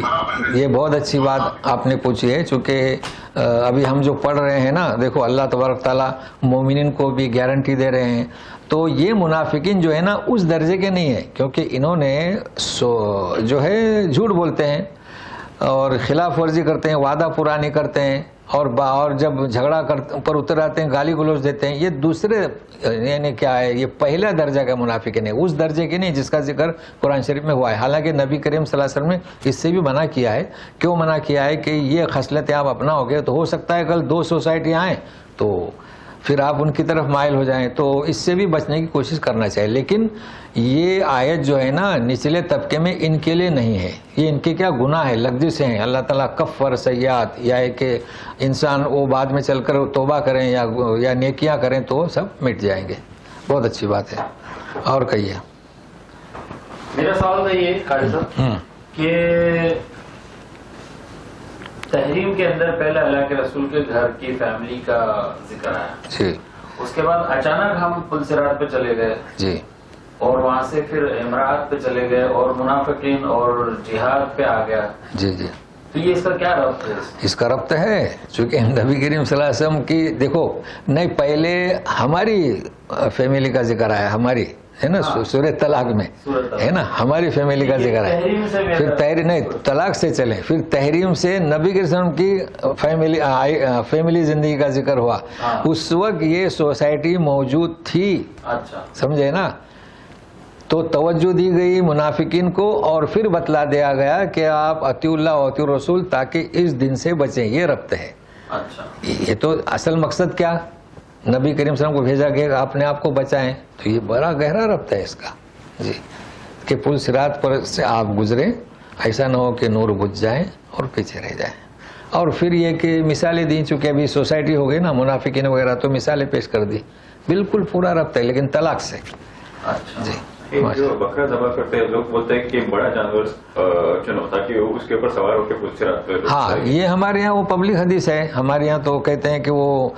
یہ بہت اچھی بات آپ نے پوچھی ہے. چونکہ ابھی ہم جو پڑھ رہے ہیں نا, دیکھو اللہ تبارک تعالیٰ مومنین کو بھی گارنٹی دے رہے ہیں. تو یہ منافقین جو ہے نا اس درجے کے نہیں ہیں, کیونکہ انہوں نے جو ہے جھوٹ بولتے ہیں اور خلاف ورزی کرتے ہیں, وعدہ پورا نہیں کرتے ہیں, اور جب جھگڑا پر اتر آتے ہیں گالی گلوچ دیتے ہیں. یہ دوسرے یعنی کیا ہے, یہ پہلا درجہ کا منافق نہیں, اس درجے کے نہیں جس کا ذکر قرآن شریف میں ہوا ہے. حالانکہ نبی کریم صلی اللہ علیہ وسلم نے اس سے بھی منع کیا ہے. کیوں منع کیا ہے کہ یہ خصلتیں آپ اپناؤ گے تو ہو سکتا ہے کل 2 سوسائٹی آئیں تو پھر آپ ان کی طرف مائل ہو جائیں, تو اس سے بھی بچنے کی کوشش کرنا چاہیے. لیکن یہ آیت جو ہے نا نچلے طبقے میں ان کے لیے نہیں ہے. یہ ان کے کیا گناہ ہے, لغزش ہیں. اللہ تعالیٰ کفر سیئات, یا ہے کہ انسان وہ بعد میں چل کر توبہ کریں یا نیکیاں کریں تو سب مٹ جائیں گے. بہت اچھی بات ہے. اور کہیے. میرا سوال تھا یہ قاری صاحب کہ تحریم کے اندر پہلے اللہ کے رسول کے گھر کی فیملی کا ذکر آیا جی, اس کے بعد اچانک ہم پل صراط پہ چلے گئے جی, اور وہاں سے پھر امارات پہ چلے گئے اور منافقین اور جہاد پہ آ گیا. جی جی, تو یہ اس کا کیا ربط ہے؟ اس کا ربط ہے چونکہ نبی کریم صلی اللہ علیہ وسلم کی دیکھو نہیں, پہلے ہماری فیملی کا ذکر آیا, ہماری ہے نا سورہ طلاق میں ہے نا, ہماری فیملی کا ذکر ہے. پھر تحریم نہیں, طلاق سے چلیں, پھر تحریم سے نبی کے رسول کی فیملی زندگی کا ذکر ہوا. اس وقت یہ سوسائٹی موجود تھی, سمجھے نا, تو توجہ دی گئی منافقین کو اور پھر بتلا دیا گیا کہ آپ اطیع اللہ و اطیع الرسول تاکہ اس دن سے بچیں. یہ ربط ہے. یہ تو اصل مقصد کیا, نبی کریم صلی اللہ علیہ وسلم کو بھیجا کہ اپنے آپ کو بچائیں, تو یہ بڑا گہرا ربط ہے اس کا. جی, کہ پل صراط پر سے آپ گزریں, ایسا نہ ہو کہ نور بجھ جائیں اور پیچھے رہ جائیں. اور پھر یہ کہ مثالیں دی, چونکہ ابھی سوسائٹی ہو گئی نا منافقین وغیرہ, تو مثالیں پیش کر دی. بالکل پورا ربط ہے لیکن طلاق سے. جی, جو بکرا ذبح کرتے ہیں لوگ بولتے ہیں کہ بڑا جانور چنو تاکہ وہ اس کے اوپر سوار ہو کے پل صراط پہ. ہاں, یہ ہمارے یہاں وہ پبلک حدیث ہے. ہمارے یہاں تو کہتے ہیں کہ وہ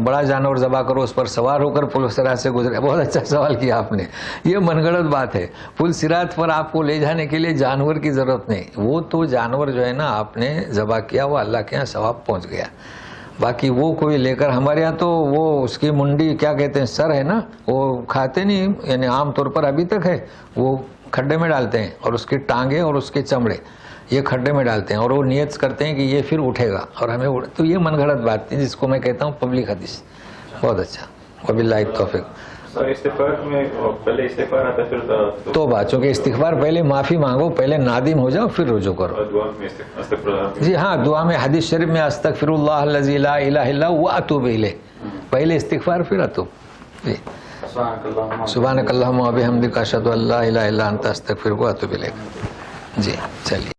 بڑا جانور ذبح کرو, اس پر سوار ہو کر پل صراط سے گزرے. بہت اچھا سوال کیا آپ نے. یہ من گھڑت بات ہے. پل صراط پر آپ کو لے جانے کے لیے جانور کی ضرورت نہیں. وہ تو جانور جو ہے نا آپ نے ذبح کیا, وہ اللہ کے یہاں ثواب پہنچ گیا. باقی وہ کوئی لے کر, ہمارے یہاں تو وہ اس کی منڈی کیا کہتے ہیں سر ہے نا, وہ کھاتے نہیں, یعنی عام طور پر ابھی تک ہے, وہ کھڈے میں ڈالتے ہیں اور اس کی ٹانگیں اور اس کے چمڑے یہ کھڈے میں ڈالتے ہیں اور وہ نیت کرتے ہیں کہ یہ پھر اٹھے گا اور ہمیں تو یہ من گھڑت بات ہے جس کو میں کہتا ہوں پبلک حدیث. بہت اچھا. وباللہ التوفیق. استغفار میں پہلے استغفار آتا ہے پھر توبہ, چونکہ استغفار پہلے معافی مانگو, پہلے نادم ہو جاؤ پھر رجوع کرو. جی ہاں, دعا میں حدیث شریف میں استغفر اللہ الذی لا الہ الا هو واتوب الیہ, پہلے استغفار پھر اتوب. جی, سبحانک اللہم و بحمدک اشہد ان لا الہ الا انت استغفرک و اتوب الیک. جی چلیے.